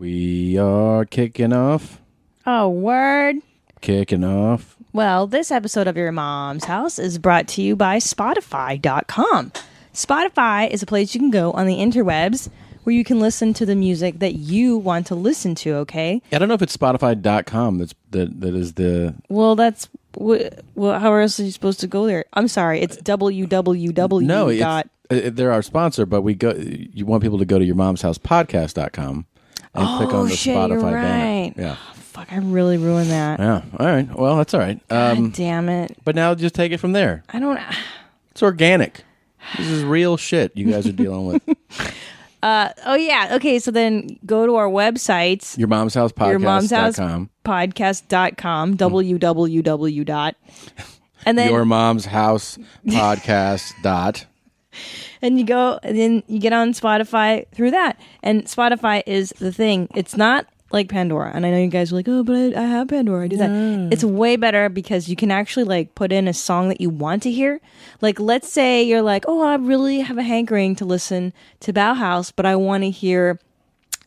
We are kicking off. Oh, word. Kicking off. Well, this episode of Your Mom's House is brought to you by Spotify.com. Spotify is a place you can go on the interwebs where you can listen to the music that you want to listen to, okay? I don't know if it's Spotify.com that is the... Well, that's... Well, how else are you supposed to go there? I'm sorry, it's www. No, they're our sponsor, but you want people to go to yourmomshousepodcast.com and click on the Spotify you're right. banner. Yeah. Oh, fuck, I really ruined that. Yeah. All right. Well, that's all right. God damn it. But now just take it from there. I don't... It's organic. This is real shit you guys are dealing with. Oh, yeah. Okay, so then go to our websites. Yourmomshousepodcast.com. Podcast.com. www. And then... Yourmomshousepodcast. And you go, and then you get on Spotify through that. And Spotify is the thing. It's not like Pandora. And I know you guys are like, oh, but I have Pandora. I do that. It's way better because you can actually like put in a song that you want to hear. Like, let's say you're like, oh, I really have a hankering to listen to Bauhaus, but I want to hear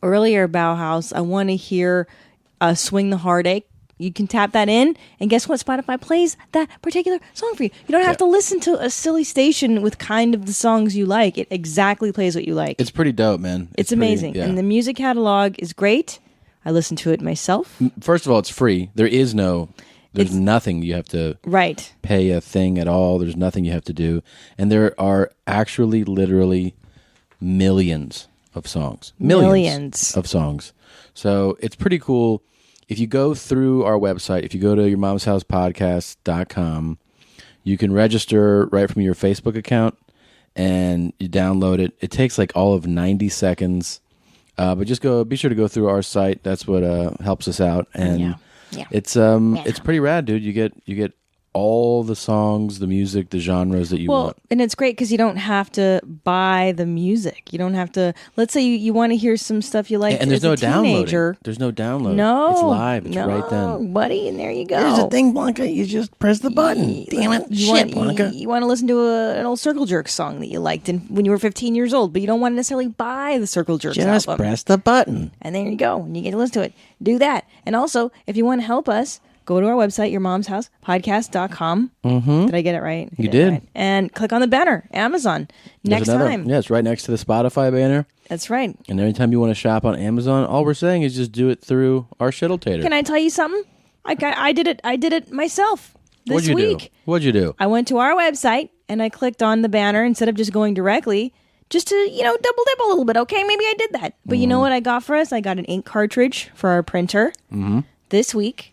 earlier Bauhaus. I want to hear Swing the Heartache. You can tap that in, and guess what? Spotify plays that particular song for you. You don't have to listen to a silly station with kind of the songs you like. It exactly plays what you like. It's pretty dope, man. It's amazing. And the music catalog is great. I listen to it myself. First of all, it's free. There's nothing you have to pay a thing at all. There's nothing you have to do. And there are actually literally millions of songs. Millions of songs. So it's pretty cool. If you go through our website, if you go to yourmomshousepodcast.com, you can register right from your Facebook account and you download it. It takes like all of 90 seconds. But just be sure to go through our site. That's what helps us out. And it's pretty rad, dude. You get all the songs, the music, the genres that you want. And it's great because you don't have to buy the music. You don't have to. Let's say you want to hear some stuff you like. And there's no downloading. There's no download. No, it's live. It's right then, buddy. And there you go. Here's the thing, Blanca. You just press the button. Damn it, Blanca. You want to listen to an old Circle Jerks song that you liked when you were 15 years old, but you don't want to necessarily buy the Circle Jerks album. Just press the button, and there you go. And you get to listen to it. Do that. And also, if you want to help us, go to our website, yourmomshousepodcast.com. Mm-hmm. Did I get it right? You did. Right. And click on the banner, Amazon. Next time. Yeah, it's right next to the Spotify banner. That's right. And anytime you want to shop on Amazon, all we're saying is just do it through our shittletator. Can I tell you something? I did it myself this week. What'd you do? I went to our website and I clicked on the banner instead of just going directly, just to, double dip a little bit. Okay, maybe I did that. But you know what I got for us? I got an ink cartridge for our printer this week.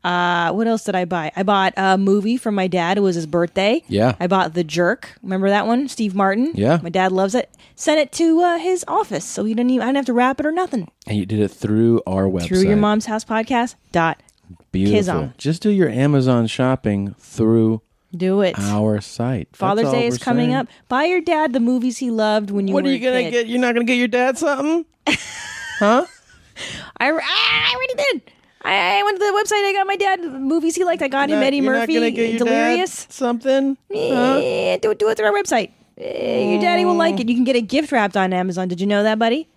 What else did I buy? I bought a movie from my dad. It was his birthday. Yeah. I bought The Jerk. Remember that one? Steve Martin. Yeah. My dad loves it. Sent it to his office, so I didn't have to wrap it or nothing. And you did it through our website. Through your mom's house podcast. Beautiful. Just do your Amazon shopping through our site. Father's Day is coming up. Buy your dad the movies he loved when you were a kid. What are you going to get? You're not going to get your dad something? Huh? I already did. I went to the website. I got my dad the movies he liked. I got him Eddie Murphy, not get your Delirious. Dad something? Yeah, do it through our website. Your daddy will like it. You can get it gift wrapped on Amazon. Did you know that, buddy?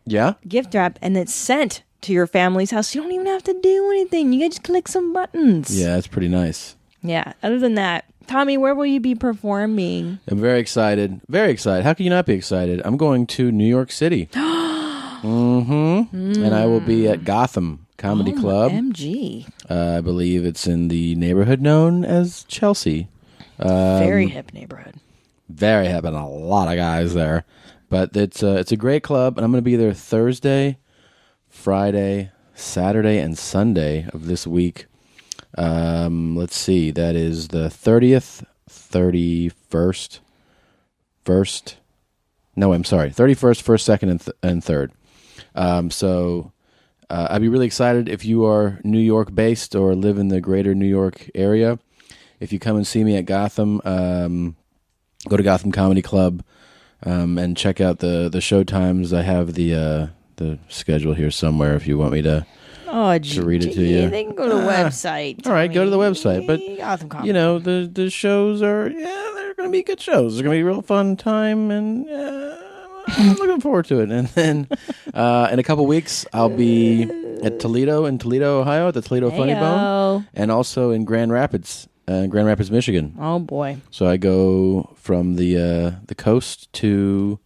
Yeah. Gift wrap, and it's sent to your family's house. You don't even have to do anything. You can just click some buttons. Yeah, that's pretty nice. Yeah. Other than that, Tommy, where will you be performing? I'm very excited. Very excited. How can you not be excited? I'm going to New York City. And I will be at Gotham Comedy Club. MG. I believe it's in the neighborhood known as Chelsea. Very hip neighborhood. Very hip, and a lot of guys there. But it's a great club, and I'm going to be there Thursday, Friday, Saturday, and Sunday of this week. Let's see. That is the 30th, 31st, 1st. No, I'm sorry. 31st, 1st, 2nd, and 3rd. So I'd be really excited if you are New York based or live in the greater New York area. If you come and see me at Gotham, go to Gotham Comedy Club and check out the show times. I have the schedule here somewhere if you want me to read it to you. They can go to the website. All right, go to the website. But, Gotham Comedy the shows are, they're going to be good shows. It's going to be a real fun time. And I'm looking forward to it. And then in a couple weeks, I'll be at Toledo, Ohio, at the Toledo Funny Bone, and also in Grand Rapids, Michigan. Oh boy! So I go from the coast to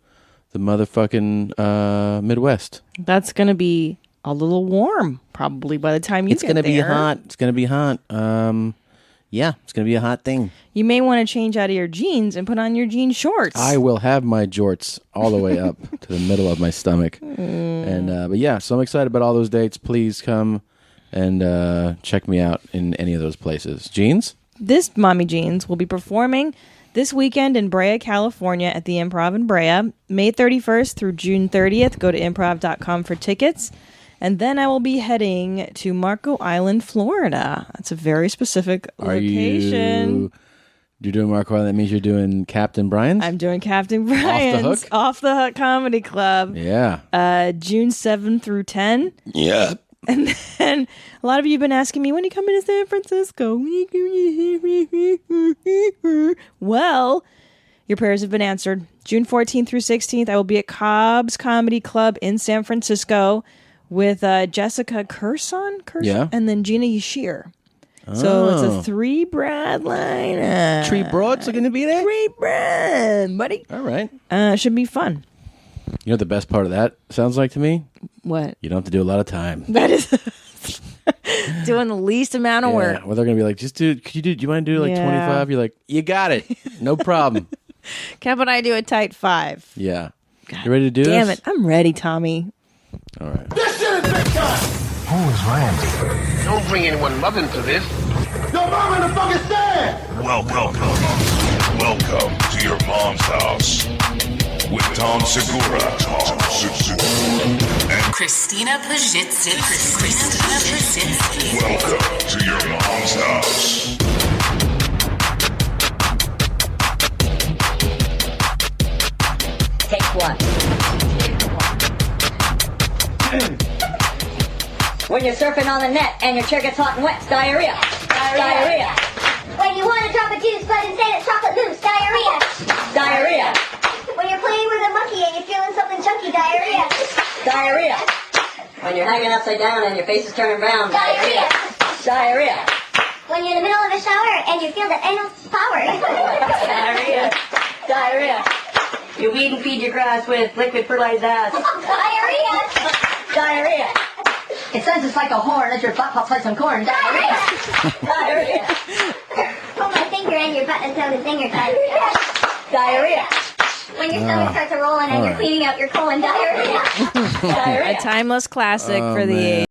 the motherfucking Midwest. That's gonna be a little warm, probably by the time you get there. It's gonna be hot. It's gonna be hot. Yeah, it's gonna be a hot thing. You may want to change out of your jeans and put on your jean shorts. I will have my jorts all the way up to the middle of my stomach. And but yeah, so I'm excited about all those dates. Please come and check me out in any of those places. Jeans? This Mommy Jeans will be performing this weekend in Brea, California at the Improv in Brea, May 31st through June 30th. Go to improv.com for tickets. And then I will be heading to Marco Island, Florida. That's a very specific location. You're doing Marco Island? That means you're doing Captain Brian's? I'm doing Captain Brian's. Off the Hook Comedy Club. Yeah. June 7 through 10. Yeah. And then a lot of you have been asking me, when are you coming to San Francisco? Well, your prayers have been answered. June 14th through 16th, I will be at Cobb's Comedy Club in San Francisco with Jessica Curson, and then Gina Yashir. So it's a 3-Brad lineup. 3 broads are going to be there? 3 Brad, buddy. All right. Should be fun. You know what the best part of that sounds like to me? What? You don't have to do a lot of time. That is doing the least amount of work. Well, they're going to be like, do you want to do like 25? You're like, you got it. No problem. Kev and I do a tight 5. Yeah. God, you ready to do this? Damn it. I'm ready, Tommy. All right. This shit is big time! Who is Randy? Don't bring anyone love into this. Your mom in the fucking stand! Welcome to your mom's house with Tom Segura and Christina Pajitsky. welcome to your mom's house. Take 1. When you're surfing on the net and your chair gets hot and wet, it's diarrhea. Diarrhea. When you want to drop a juice but instead it's chocolate mousse, diarrhea. Diarrhea. When you're playing with a monkey and you're feeling something chunky, diarrhea. Diarrhea. When you're hanging upside down and your face is turning brown, diarrhea. Diarrhea. When you're in the middle of a shower and you feel the anal power. Diarrhea. Diarrhea. You weed and feed your grass with liquid fertilized ass. Diarrhea. Diarrhea. It sounds just like a horn as your butt pops like some corn. Diarrhea. Diarrhea. Put my finger in your butt until the finger diarrhea. Diarrhea. When your stomach starts rolling and you're cleaning out your colon, diarrhea. A timeless classic for the age.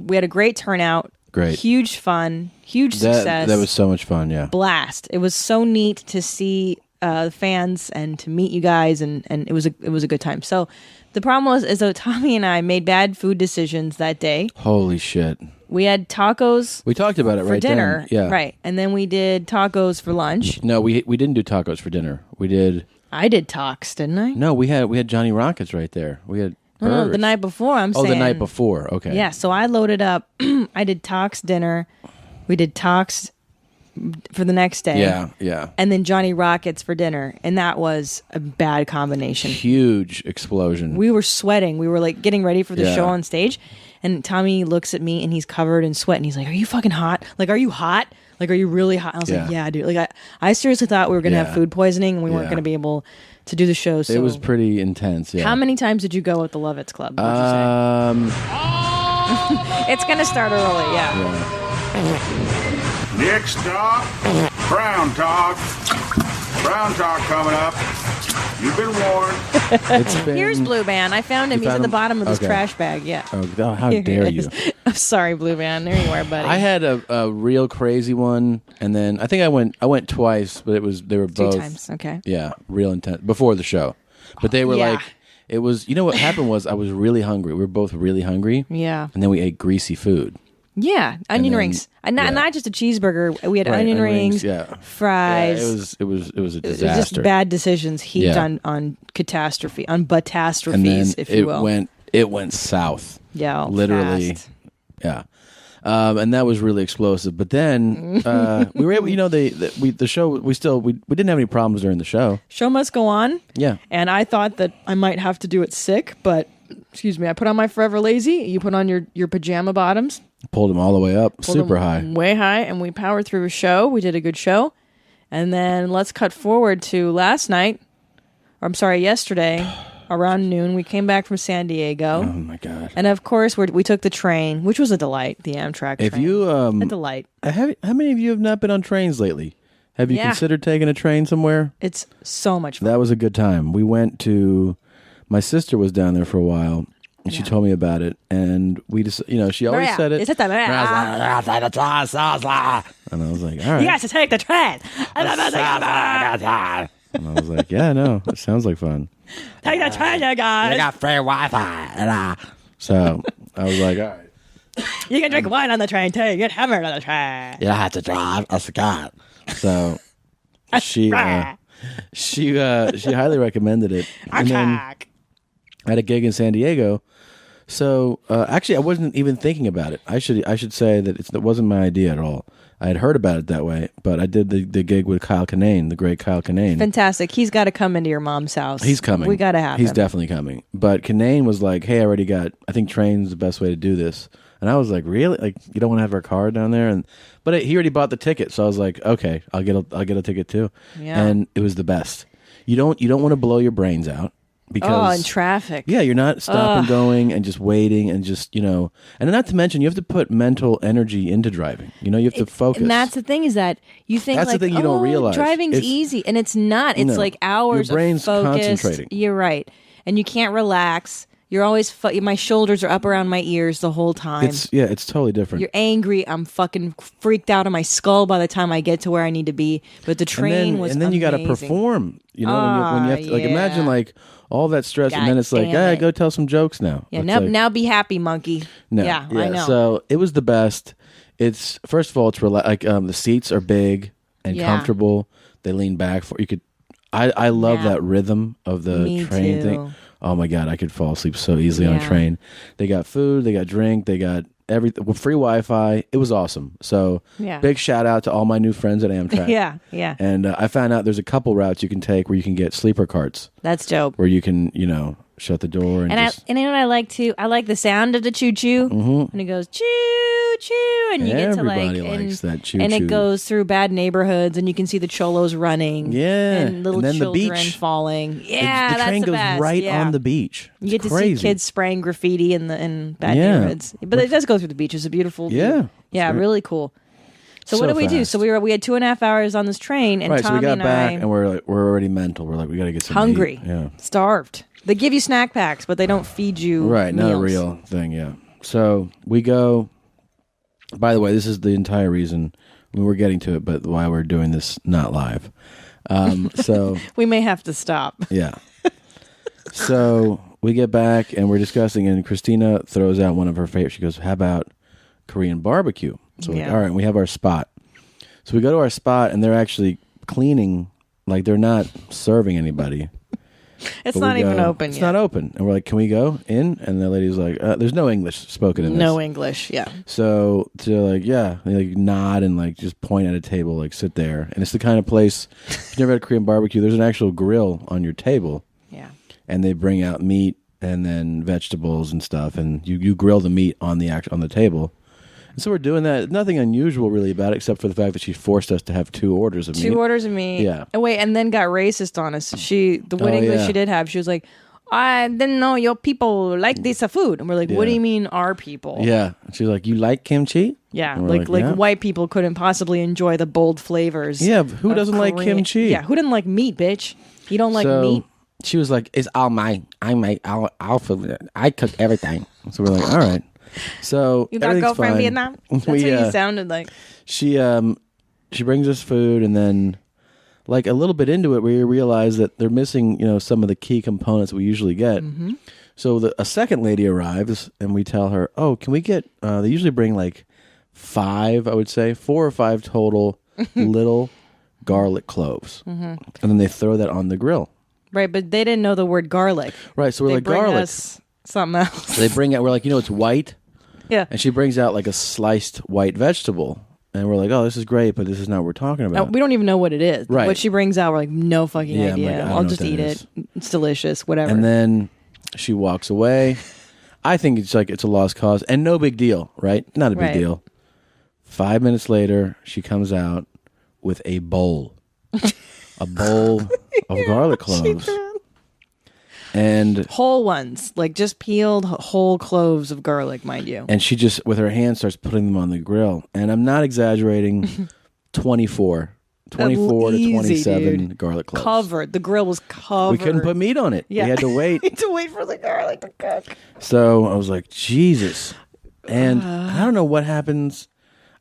we had a great turnout. Great. Huge fun. Huge success. That was so much fun, yeah. Blast. It was so neat to see fans and to meet you guys, and it was a good time. So the problem is that Tommy and I made bad food decisions that day. Holy shit. We had tacos. We talked about it for right dinner. then. Yeah. Right. And then we did tacos for lunch. No, we didn't do tacos for dinner. We did. I did talks, didn't I? No, we had Johnny Rockets right there. We had No, burgers. the night before, I'm saying. Oh, the night before. Okay. Yeah, so I loaded up. I did talks dinner. We did talks for the next day. Yeah. And then Johnny Rockets for dinner. And that was a bad combination. Huge explosion. We were sweating. We were like getting ready for the Yeah. show on stage. And Tommy looks at me and he's covered in sweat. And he's like, "Are you fucking hot? Like, are you hot? Like, are you really hot?" I was like, "Yeah, dude." Like, I seriously thought we were going to have food poisoning and we weren't going to be able to do the show. So It was pretty intense, yeah. How many times did you go at the Lovitz Club? What'd you say? It's going to start early, yeah. Next stop, Brown Talk. Brown Talk coming up. You've been warned. It's been, Here's Blue Band. I found him. You He's found at the him? bottom of this Okay. trash bag. Yeah. Oh, how Here dare he you. is. I'm sorry, Blue Band. There you are, buddy. I had a real crazy one, and then I think I went twice, but they were Two both times. Okay. Yeah, real intense before the show. But they were Yeah. like, it was. You know what happened was I was really hungry. We were both really hungry. Yeah. And then we ate greasy food. Yeah. Onion then- rings. And not just a cheeseburger. We had Right, onion rings, yeah. fries. Yeah, it was a It was disaster. just bad decisions heaped Yeah. on catastrophe, on And batastrophes, then if you will. it went south. Yeah, literally. fast. Yeah. And that was really explosive. But then we were able, the show. We didn't have any problems during the show. Show must go on. Yeah. And I thought that I might have to do it sick, but excuse me, I put on my Forever Lazy. You put on your pajama bottoms. Pulled them all the way up, Pulled super them high. way high, and we powered through a show. We did a good show, and then let's cut forward to yesterday, around noon. We came back from San Diego. Oh my god! And of course, we took the train, which was a delight. The Amtrak train. If you a delight. how many of you have not been on trains lately? Have you considered taking a train somewhere? It's so much fun. That was a good time. We went to. My sister was down there for a while, and she told me about it. And we just, she always Maria, said it. is it the Maria? And I was like, all right. You guys to take the train. And I was like, yeah, no, it sounds like fun. Take the train, you guys. got free Wi-Fi. So I was like, all right. You can drink wine on the train too. You can hammer on the train. You don't have to drive. I forgot. So she highly recommended it. And then I had a gig in San Diego. So actually, I wasn't even thinking about it. I should say that it wasn't my idea at all. I had heard about it that way, but I did the gig with Kyle Kinane, the great Kyle Kinane. Fantastic. He's got to come into your mom's house. He's coming. We got to have He's him. definitely coming. But Kinane was like, "Hey, I think train's the best way to do this." And I was like, "Really? Like, you don't want to have our car down there?" But he already bought the ticket, so I was like, "Okay, I'll get a ticket too." Yeah. And it was the best. You don't want to blow your brains out. Because, in traffic. Yeah, you're not stopping, going, and just waiting, and just and not to mention you have to put mental energy into driving. You have to focus. And that's the thing is that you think That's the thing you don't realize. driving's It's- easy, and it's not. It's No. like hours Your brain's of focus. concentrating. You're right, and you can't relax. You're always my shoulders are up around my ears the whole time. It's totally different. You're angry. I'm fucking freaked out in my skull by the time I get to where I need to be. But the train was and then you got to amazing. perform. When you have to, imagine all that stress, and then it's like, damn it. go tell some jokes now. Yeah, It's now, like, now be happy, monkey. no, Yeah, I know. So it was the best. It's first of all, it's the seats are big and Yeah. comfortable. They lean back for you could. I love Yeah. that rhythm of the Me train too. thing. Oh my god, I could fall asleep so easily on a Yeah. train. They got food, they got drink, they got everything. Free Wi-Fi. It was awesome. So Yeah. big shout out to all my new friends at Amtrak. Yeah, yeah. And I found out there's a couple routes you can take where you can get sleeper carts, That's dope. where you can shut the door and And just. you know what I like too? I like the sound of the choo choo when it goes choo choo, and you get to Everybody likes that choo-choo. and it goes through bad neighborhoods, and you can see the cholos running, Yeah. and little And then the children beach. falling. the Yeah, that's train the goes best. right Yeah. on the beach. You get It's to crazy. see kids spraying graffiti in bad Yeah. neighborhoods, but it does go through the beach. It's a beautiful view. Yeah. Yeah, It's really cool. So what so did we do? fast. So we had 2.5 hours on this train, and Right, so Tommy we got and back I and we're already mental. We're like, we got to get some hungry, meat. Yeah. starved. They give you snack packs, but they don't feed you. Right, not a meals. real thing, yeah. So we go. By the way, this is the entire reason we're getting to it, but why we're doing this not live. So We may have to stop. yeah. So we get back and we're discussing, and Christina throws out one of her favorites. She goes, "How about Korean barbecue?" So we're like, all right, we have our spot. So we go to our spot, and they're actually cleaning, like they're not serving anybody. It's not even open yet. It's not open. And we're like, can we go in? And the lady's like, there's no English spoken in this. No English, yeah. So they're like, yeah. They like nod and like just point at a table, like sit there. And it's the kind of place, if you've never had a Korean barbecue, there's an actual grill on your table. Yeah. And they bring out meat and then vegetables and stuff. And you grill the meat on the table. And so we're doing that. Nothing unusual really about it, except for the fact that she forced us to have 2 orders of meat. 2 orders of meat. Yeah. Oh, wait, and then got racist on us. The what English she did have, she was like, I didn't know your people like this food. And we're like, what do you mean our people? Yeah. She's like, you like kimchi? Yeah, And we're like yeah. white people couldn't possibly enjoy the bold flavors. Yeah, who doesn't like kimchi? Yeah, who doesn't like meat, bitch? You don't like meat? She was like, it's all mine. I cook everything. So we're like, all right. So You got a girlfriend in Vietnam? That's what you sounded like. She brings us food, and then like a little bit into it, we realize that they're missing, some of the key components we usually get. Mm-hmm. So a second lady arrives, and we tell her, oh, can we get, they usually bring like 5, I would say, 4 or 5 total little garlic cloves. Mm-hmm. And then they throw that on the grill. Right, but they didn't know the word garlic. Right, so we're They like, bring garlic. us something else. They bring out, we're like, it's white. Yeah. And she brings out like a sliced white vegetable. And we're like, oh, this is great, but this is not what we're talking about. We don't even know what it is. Right. What she brings out, we're like, no fucking Yeah, I'm idea. like, I don't I'll know just what that eat is. it. It's delicious, whatever. And then she walks away. I think it's a lost cause and no big deal, right? Not a big Right. deal. 5 minutes later, she comes out with a bowl. A bowl of garlic cloves. And whole ones, like just peeled whole cloves of garlic, mind you. And she just, with her hand, starts putting them on the grill. And I'm not exaggerating, 24 to Easy, 27 dude. garlic cloves. Covered. The grill was covered. We couldn't put meat on it. Yeah. We had to wait. to wait for the garlic to cook. So I was like, Jesus. And I don't know what happens.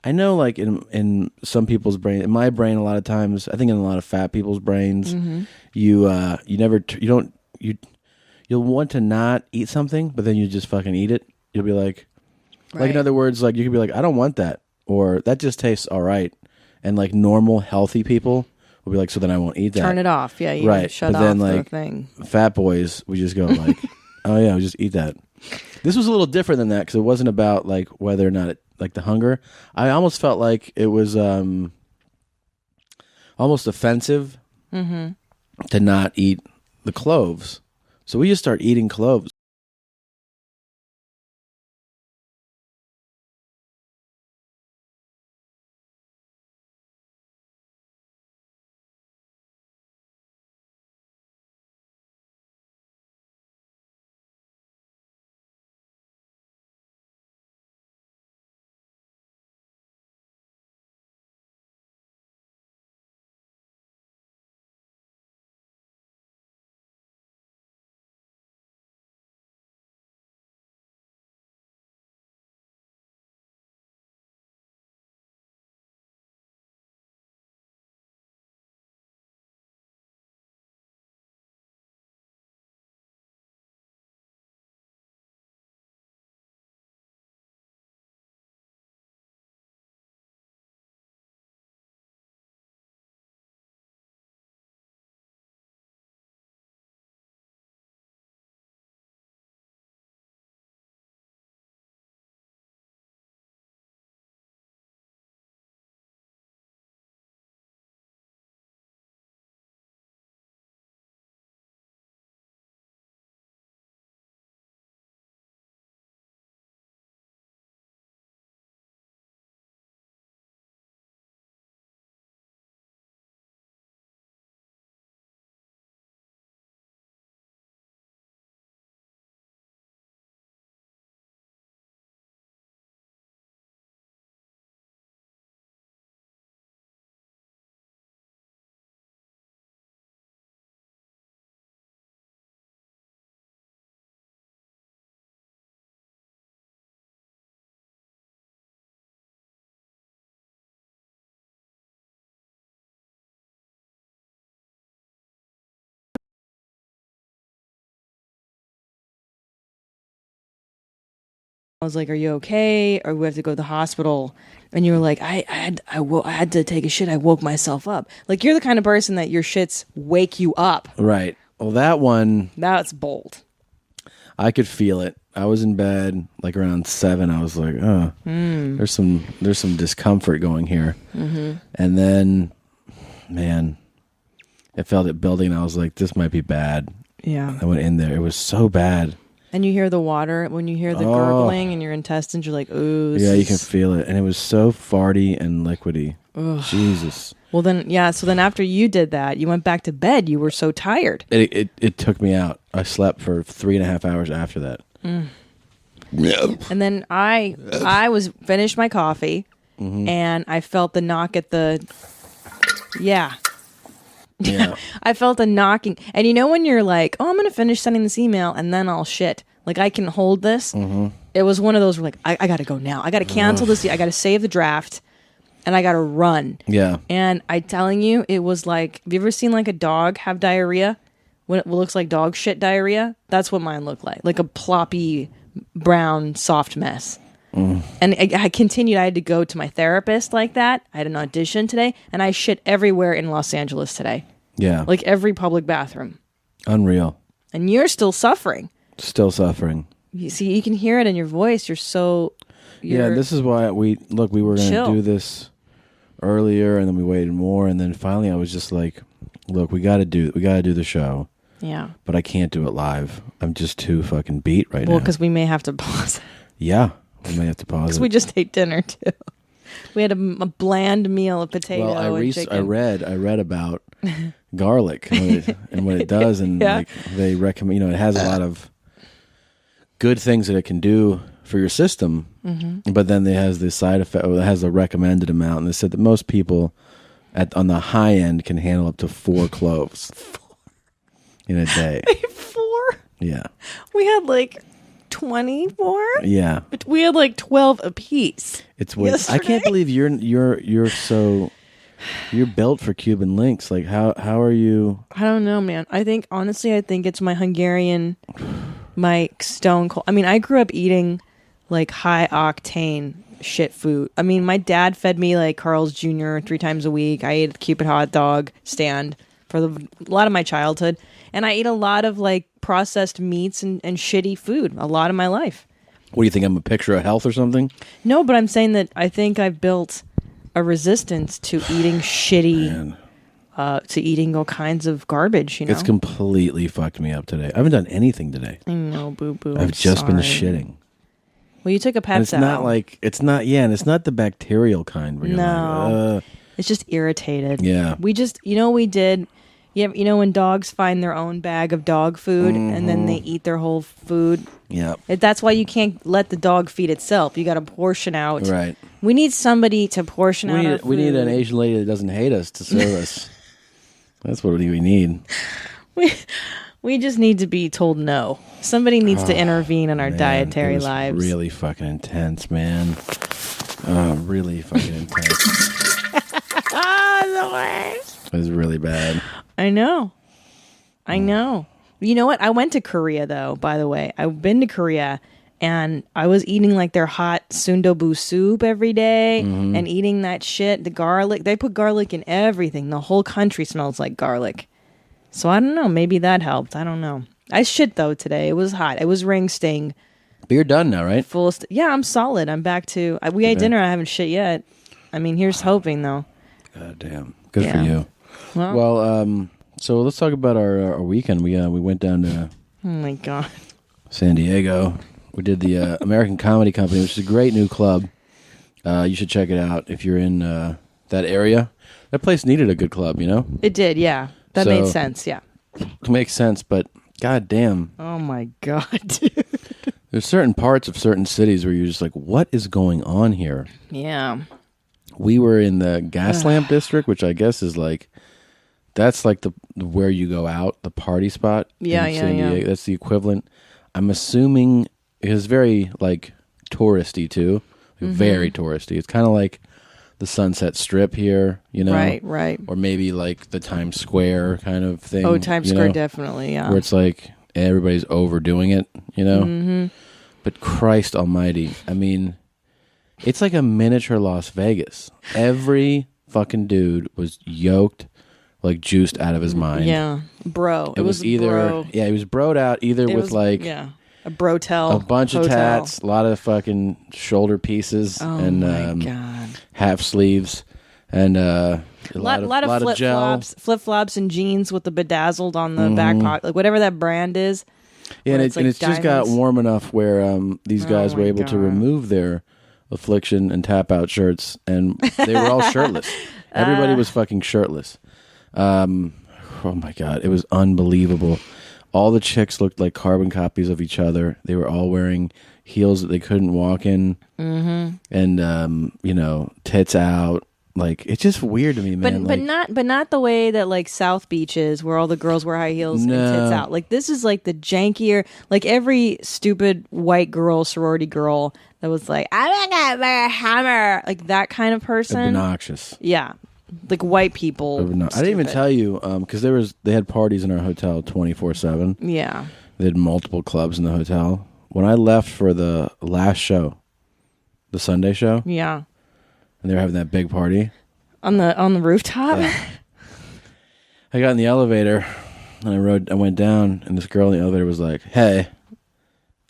I know, like in some people's brain, in my brain, a lot of times, I think in a lot of fat people's brains, you'll want to not eat something, but then you just fucking eat it. You'll be like in other words, like you could be like, I don't want that, or that just tastes all right. And like normal, healthy people will be like, so then I won't eat that. Turn it off. Yeah, you right. shut but off then, the like, thing. Fat boys, we just go like, oh yeah, we just eat that. This was a little different than that because it wasn't about like whether or not it, like the hunger. I almost felt like it was almost offensive to not eat the cloves. So we just start eating cloves. I was like, "Are you okay? Or we have to go to the hospital?" And you were like, I had to take a shit. I woke myself up. Like, you're the kind of person that your shits wake you up. Right. Well, that one, That's bold. I could feel it. I was in bed like around 7. I was like, oh, there's some discomfort going here. Mm-hmm. And then, man, I felt it building. I was like, this might be bad. Yeah. I went in there. It was so bad. And you hear the water, when you hear the gurgling in your intestines, you're like, ooh. Yeah, you can feel it. And it was so farty and liquidy. Ugh. Jesus. Well, then, yeah, so then after you did that, you went back to bed. You were so tired. It took me out. I slept for 3.5 hours after that. And then I was finished my coffee, and I felt the knock at the... Yeah. I felt a knocking. And you know when you're like, oh, I'm going to finish sending this email and then I'll shit. Like, I can hold this. It was one of those where like, I got to go now. I got to cancel this. I got to save the draft and I got to run. Yeah. And I'm telling you, it was like, have you ever seen like a dog have diarrhea? When it looks like dog shit diarrhea? That's what mine looked like. Like a ploppy, brown, soft mess. And I continued. I had to go to my therapist like that. I had an audition today, and I shit everywhere in Los Angeles today. Yeah. Like every public bathroom. Unreal. And you're still suffering. Still suffering. You see, you can hear it in your voice. Yeah, this is why we were going to do this earlier, and then we waited more, and then finally I was just like, look, we got to do the show. Yeah. But I can't do it live. I'm just too fucking beat right now. Well, because we may have to pause it. Yeah. We may have to pause it. Because we just ate dinner, too. We had a bland meal of potato and chicken. I read about garlic and what it does, and like they recommend, it has a lot of good things that it can do for your system, but then it has the side effect, or it has a recommended amount, and they said that most people on the high end can handle up to 4 cloves in a day. 4? Yeah. We had like 24? Yeah. But we had like 12 apiece. It's weird. I can't believe you're built for Cuban links. Like how are you? I don't know, man. I think it's my Hungarian, my stone cold. I mean, I grew up eating like high octane shit food. I mean, my dad fed me like Carl's Jr. 3 times a week. I ate at the Cupid hot dog stand for a lot of my childhood. And I ate a lot of like processed meats and shitty food a lot of my life. What do you think? I'm a picture of health or something? No, but I'm saying that I think I've built a resistance to eating shitty, to eating all kinds of garbage, It's completely fucked me up today. I haven't done anything today. I know, boo-boo. I've just been shitting. Well, you took a Pepsi. It's not like, and it's not the bacterial kind where you're like, it's just irritated. Yeah. We just, we did... Yeah, when dogs find their own bag of dog food and then they eat their whole food. Yeah. That's why you can't let the dog feed itself. You got to portion out. Right. We need somebody to portion out our food. We need an Asian lady that doesn't hate us to serve us. That's what we need. We just need to be told no. Somebody needs to intervene in our dietary lives. Really fucking intense, man. Really fucking intense. The worst. It was really bad. I know. You know what? I went to Korea, though, by the way. I've been to Korea, and I was eating, like, their hot sundubu soup every day and eating that shit, the garlic. They put garlic in everything. The whole country smells like garlic. So I don't know. Maybe that helped. I don't know. I shit, though, today. It was hot. It was ring sting. But you're done now, right? Yeah, I'm solid. I'm back to... We ate dinner. I haven't shit yet. I mean, here's hoping, though. God damn. Good for you. Well, so let's talk about our weekend. We went down to oh my God, San Diego. We did the American Comedy Company, which is a great new club. You should check it out if you're in that area. That place needed a good club, It did, yeah. That made sense, yeah. It makes sense, but god damn. Oh my God, dude. There's certain parts of certain cities where you're just like, what is going on here? Yeah. We were in the Gaslamp district, which I guess is like, that's like the where you go out, the party spot. Yeah, in San Diego. That's the equivalent. I'm assuming it's very like touristy too, very touristy. It's kind of like the Sunset Strip here, Right. Or maybe like the Times Square kind of thing. Oh, Times Square, definitely, yeah. Where it's like everybody's overdoing it, But Christ almighty. I mean, it's like a miniature Las Vegas. Every fucking dude was yoked, like juiced out of his mind. Yeah. Bro. It was either, bro. yeah, he was broed out either It with was, like yeah. A brotel. a bunch of hotel. tats, a lot of fucking shoulder pieces, Oh and my God. half sleeves, and a lot lot of of gel. flip flops and jeans with the bedazzled on the back pocket, like whatever that brand is. Yeah, and where it's like just got diamonds. warm enough where these guys were my able to God. remove their affliction and tap out shirts, and they were all shirtless. Everybody was fucking shirtless. Oh my God, it was unbelievable. All the chicks looked like carbon copies of each other. They were all wearing heels that they couldn't walk in, and tits out. Like, it's just weird to me, man. But not the way that like South Beach is, where all the girls wear high heels and tits out. Like this is like the jankier, like every stupid white girl, sorority girl that was like, I'm gonna wear a hammer, like that kind of person. obnoxious. Yeah, like white people. I didn't even tell you because they had parties in our hotel 24/7. Yeah. They had multiple clubs in the hotel. When I left for the last show, the Sunday show, Yeah. and they were having that big party, On the rooftop. I got in the elevator and I went down, and this girl in the elevator was like, "Hey,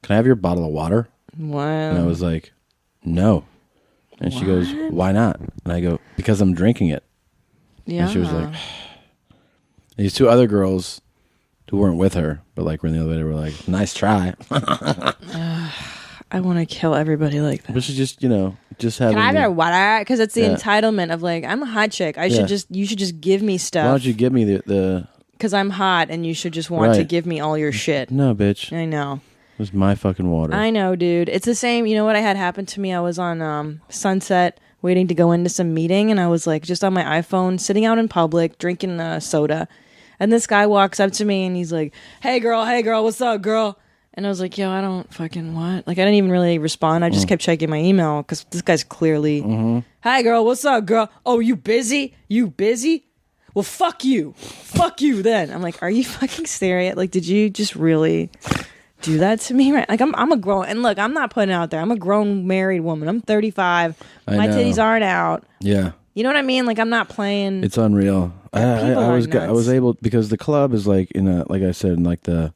can I have your bottle of water?" Wow. And I was like, "No." And she goes, "Why not?" And I go, "Because I'm drinking it." Yeah. And she was like, these two other girls who weren't with her, but like were in the elevator, were like, "Nice try." I want to kill everybody like that. But she just, just having. Can I have your water? Because it's the Yeah. entitlement of like, I'm a hot chick. Yeah. You should just give me Why stuff. don't you give me the Because I'm hot and you should just want to Right. give me all your shit. No, bitch. I know. It was my fucking water. I know, dude. It's the same. You know what I had happen to me? I was on Sunset waiting to go into some meeting, and I was like just on my iPhone, sitting out in public, drinking soda. And this guy walks up to me and he's like, hey girl, what's up, girl? And I was like, yo, I don't fucking what? Like, I didn't even really respond. I just kept checking my email because this guy's clearly, hi girl, what's up, girl? Oh, you busy? You busy? Well, fuck you. Fuck you then. I'm like, are you fucking serious? Like, did you just really do that to me? Right? Like, I'm a grown, and look, I'm not putting it out there. I'm a grown married woman. I'm 35. I My know. titties aren't out. Yeah, You know what I mean? Like, I'm not playing. it's unreal. People I are was nuts. I was able, because the club is like like I said, in like the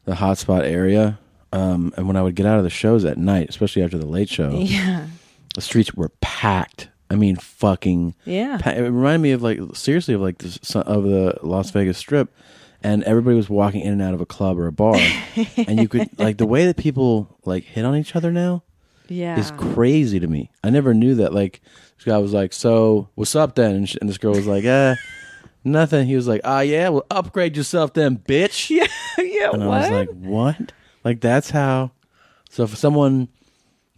hotspot area. And when I would get out of the shows at night, especially after the late show, Yeah. the streets were packed. I mean, fucking Yeah. It reminded me of like, seriously, of like of the Las Vegas Strip, and everybody was walking in and out of a club or a bar, and you could like the way that people like hit on each other now Yeah. is crazy to me. I never knew that. Like, this guy was like, "So what's up then?" And this girl was like, nothing. He was like, yeah, well, upgrade yourself then, bitch." Yeah. Yeah. And What? I was like, what? Like, that's how. So if someone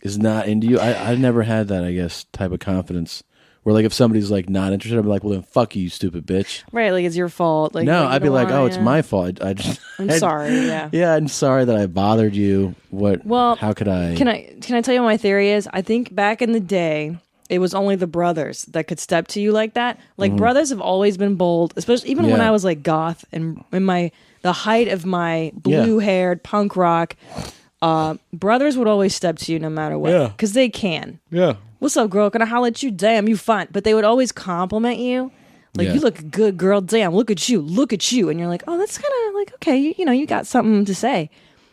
is not into you, I never had that, I guess, type of confidence where, like, if somebody's like not interested, I'd be like, well, then fuck you, stupid bitch. Right. Like, it's your fault. Like, No, you I'd be don't like, wanna- oh, it's my fault. I just, I'm sorry. Yeah. Yeah, I'm sorry that I bothered you. What? Well, how could I? Can I tell you what my theory is? I think back in the day, it was only the brothers that could step to you like that. Like, brothers have always been bold, especially even when Yeah. I was like goth and in the height of my blue-haired punk rock. Brothers would always step to you no matter what, Yeah. because they can. Yeah. What's up, girl? Can I holler at you? Damn, you fine. But they would always compliment you. Like, Yeah. you look good, girl. Damn, look at you. Look at you. And you're like, oh, that's kind of like, okay, you got something to say.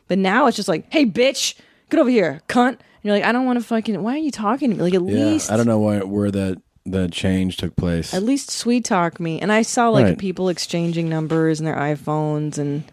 But now it's just like, hey, bitch, get over here, cunt. And you're like, I don't want to fucking, why are you talking to me? Like, at least, I don't know where that change took place. at least sweet talk me. And I saw like Right. people exchanging numbers and their iPhones and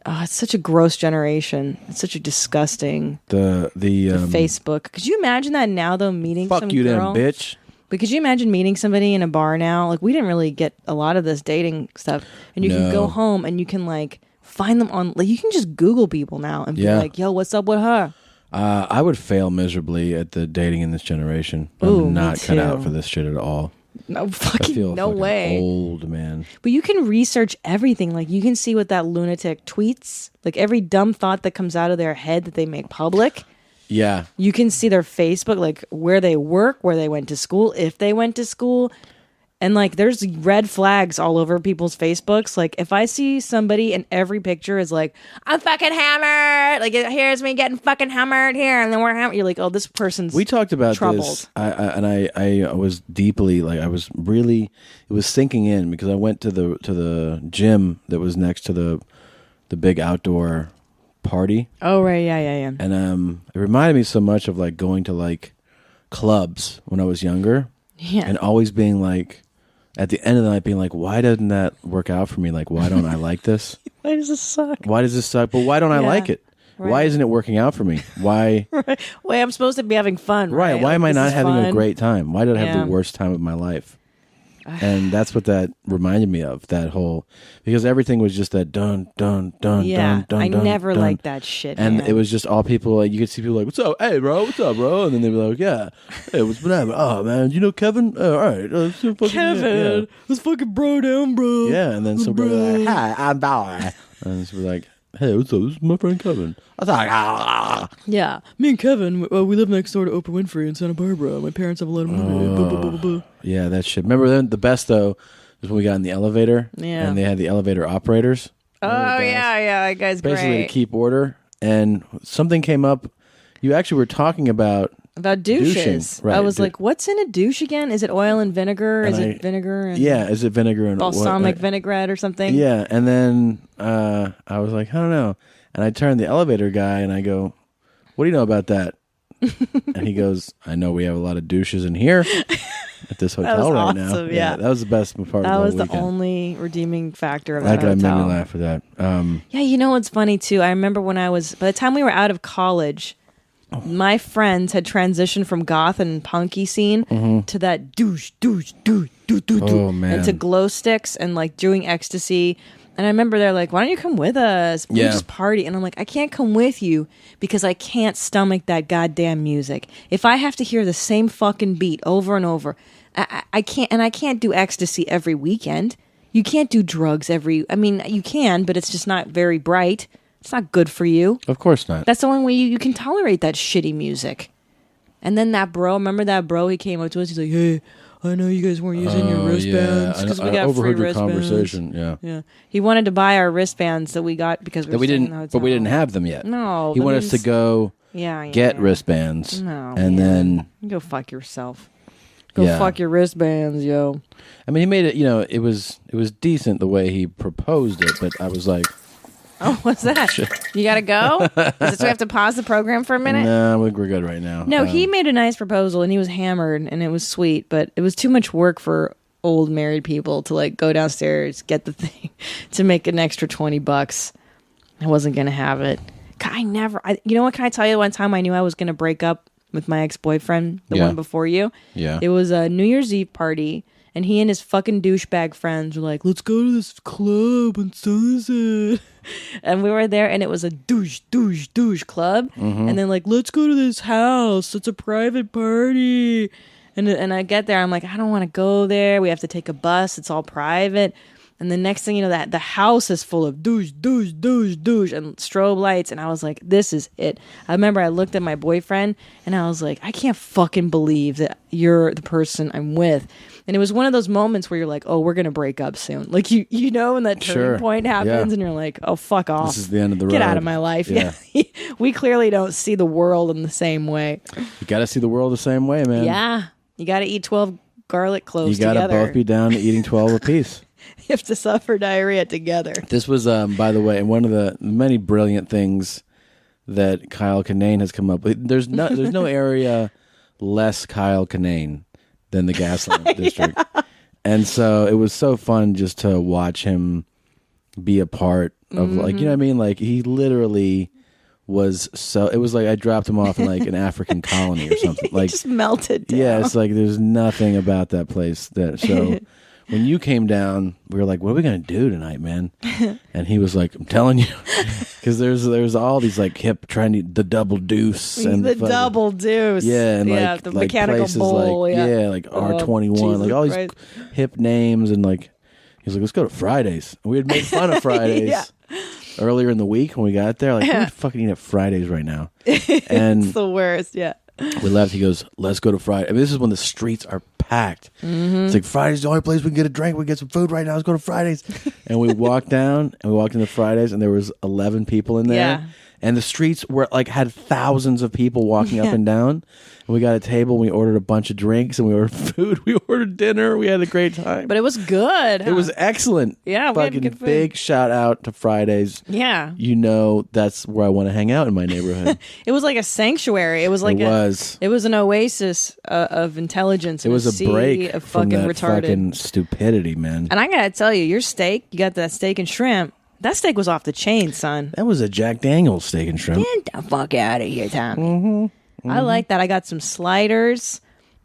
it's such a gross generation. It's such a disgusting The Facebook. Could you imagine that now though, meeting fuck some you girl? then, bitch. But could you imagine meeting somebody in a bar now? Like, we didn't really get a lot of this dating stuff. And you can No. go home and you can like find them on, like, you can just Google people now and be Yeah. like, yo, what's up with her? I would fail miserably at the dating in this generation. Ooh, I'm me not cut out too. for this shit at all. No I fucking, feel no fucking way. old, man. But you can research everything. Like, you can see what that lunatic tweets. Like, every dumb thought that comes out of their head that they make public. Yeah. You can see their Facebook, like where they work, where they went to school, if they went to school. And like, there's red flags all over people's Facebooks. Like, if I see somebody and every picture is like, I'm fucking hammered. Like, here's me getting fucking hammered here, and then we're hammered. You're like, oh, this person's We talked about troubled. this, I was deeply like it was sinking in because I went to the gym that was next to the big outdoor party. Oh right, yeah. And it reminded me so much of like going to like clubs when I was younger. Yeah. And always being like, at the end of the night, being like, why doesn't that work out for me? Like, why don't I like this? Why does this suck? Why does this suck? But why don't I Yeah. like it? Right. Why isn't it working out for me? Why? Right. Wait, I'm supposed to be having fun, Right. right? Why Like, am I this not is having a fun. great time? Why did I have Yeah. the worst time of my life? And that's what that reminded me of, that whole, because everything was just that dun, dun, dun, Yeah, dun, dun, I dun, never dun. liked that shit, And man. it was just all people, like, you could see people like, what's up? Hey, bro, what's up, bro? And then they'd be like, yeah. Hey, what's been happening? Oh, man, you know Kevin? All right. So fucking, Kevin, let's fucking bro down, bro. Yeah, and then somebody like, hi, I'm Bowie. And it's like, hey, what's up? This is my friend Kevin. I was like, ah. Yeah, me and Kevin, we live next door to Oprah Winfrey in Santa Barbara. My parents have a lot of money. Blah, blah, blah, blah, blah. Yeah, that shit. Remember then? The best, though, was when we got in the elevator. Yeah. And they had the elevator operators. Oh yeah, that guy's Basically great. to keep order. And something came up. You actually were talking about douches. douching. Right. I was like, what's in a douche again? Is it oil and vinegar? And Is it vinegar and Yeah, is it vinegar and balsamic what? vinaigrette or something? Yeah, and then I was like, I don't know. And I turned the elevator guy and I go, what do you know about that? And he goes, I know we have a lot of douches in here at this hotel right now. awesome, yeah. That was the best part That of was the the weekend. only redeeming factor of That that guy made hotel. me laugh with that. Yeah, you know what's funny too? I remember when by the time we were out of college, my friends had transitioned from goth and punky scene to that douche, Oh, man. and to glow sticks and like doing ecstasy. And I remember they're like, why don't you come with us? We Yeah. just party. And I'm like, I can't come with you because I can't stomach that goddamn music. If I have to hear the same fucking beat over and over, I can't. And I can't do ecstasy every weekend. You can't do drugs I mean, you can, but it's just not very bright. It's not good for you. Of course not. That's the only way you can tolerate that shitty music. And then that bro, remember that bro? He came up to us. He's like, hey, I know you guys weren't using your wristbands because we I got free overheard your wristbands. conversation. Yeah. Yeah, he wanted to buy our wristbands that we got because we That we staying in didn't, the but we hotel. didn't have them yet. No, he that wanted us to means- go get wristbands, No, and then go fuck yourself. Go Yeah. fuck your wristbands, yo. I mean, he made it. You know, it was decent the way he proposed it, but I was like, Oh, what's that? You gotta go? Is this we have to pause the program for a minute? nah, we're good right now. No, he made a nice proposal and he was hammered and it was sweet, but it was too much work for old married people to like go downstairs, get the thing to make an extra $20. I wasn't going to have it. You know what? Can I tell you one time I knew I was going to break up with my ex-boyfriend, the Yeah. one before you? Yeah. It was a New Year's Eve party and he and his fucking douchebag friends were like, let's go to this club on Sunset. And we were there and it was a douche club. And then like, let's go to this house. It's a private party. And I get there. I'm like, I don't want to go there. We have to take a bus. It's all private. And the next thing you know, that the house is full of douche, and strobe lights. And I was like, this is it. I remember I looked at my boyfriend and I was like, I can't fucking believe that you're the person I'm with. And it was one of those moments where you're like, oh, we're going to break up soon. Like, you know, when that turning Sure. point happens Yeah. and you're like, oh, fuck off. This is the end of the road. Get out of my life. Yeah. We clearly don't see the world in the same way. You got to see the world the same way, man. Yeah. You got to eat 12 garlic cloves You got to together. both be down to eating 12 apiece. You have to suffer diarrhea together. This was, by the way, and one of the many brilliant things that Kyle Kinane has come up with. There's no area less Kyle Kinane than the Gaslamp district. And so it was so fun just to watch him be a part of, like, you know what I mean? Like, he literally was it was like I dropped him off in like an African colony or something. Like, Just melted down. yeah, it's like there's nothing about that place that so when you came down, we were like, what are we going to do tonight, man? And he was like, I'm telling you. Because there's all these like hip trendy, the double deuce. And the fucking- double deuce. Yeah, and like, the like mechanical places bull. like, yeah. like Oh, R21. Jesus Like all these Christ. hip names. And like, he's like, let's go to Fridays. And we had made fun of Fridays. Yeah. Earlier in the week when we got there, like, we fucking eat at Fridays right now. And It's the worst, yeah. We left. He goes, let's go to Friday. I mean, this is when the streets are packed. It's like, Friday's the only place we can get a drink. We can get some food right now. Let's go to Fridays. And we walked down and we walked into Fridays and there was 11 people in there. Yeah. And the streets were like had thousands of people walking up and down. And we got a table. We ordered a bunch of drinks and we ordered food. We ordered dinner. We had a great time. But it was good. It was excellent. Yeah, we had Fucking good food. big shout out to Fridays. Yeah. You know, that's where I want to hang out in my neighborhood. It was like a sanctuary. It was like It was an oasis of intelligence. It was a break of from fucking that retarded fucking stupidity, man. And I gotta tell you, your steak, you got that steak and shrimp. That steak was off the chain, son. That was a Jack Daniel's steak and shrimp. Get the fuck out of here, Tommy. I like that. I got some sliders.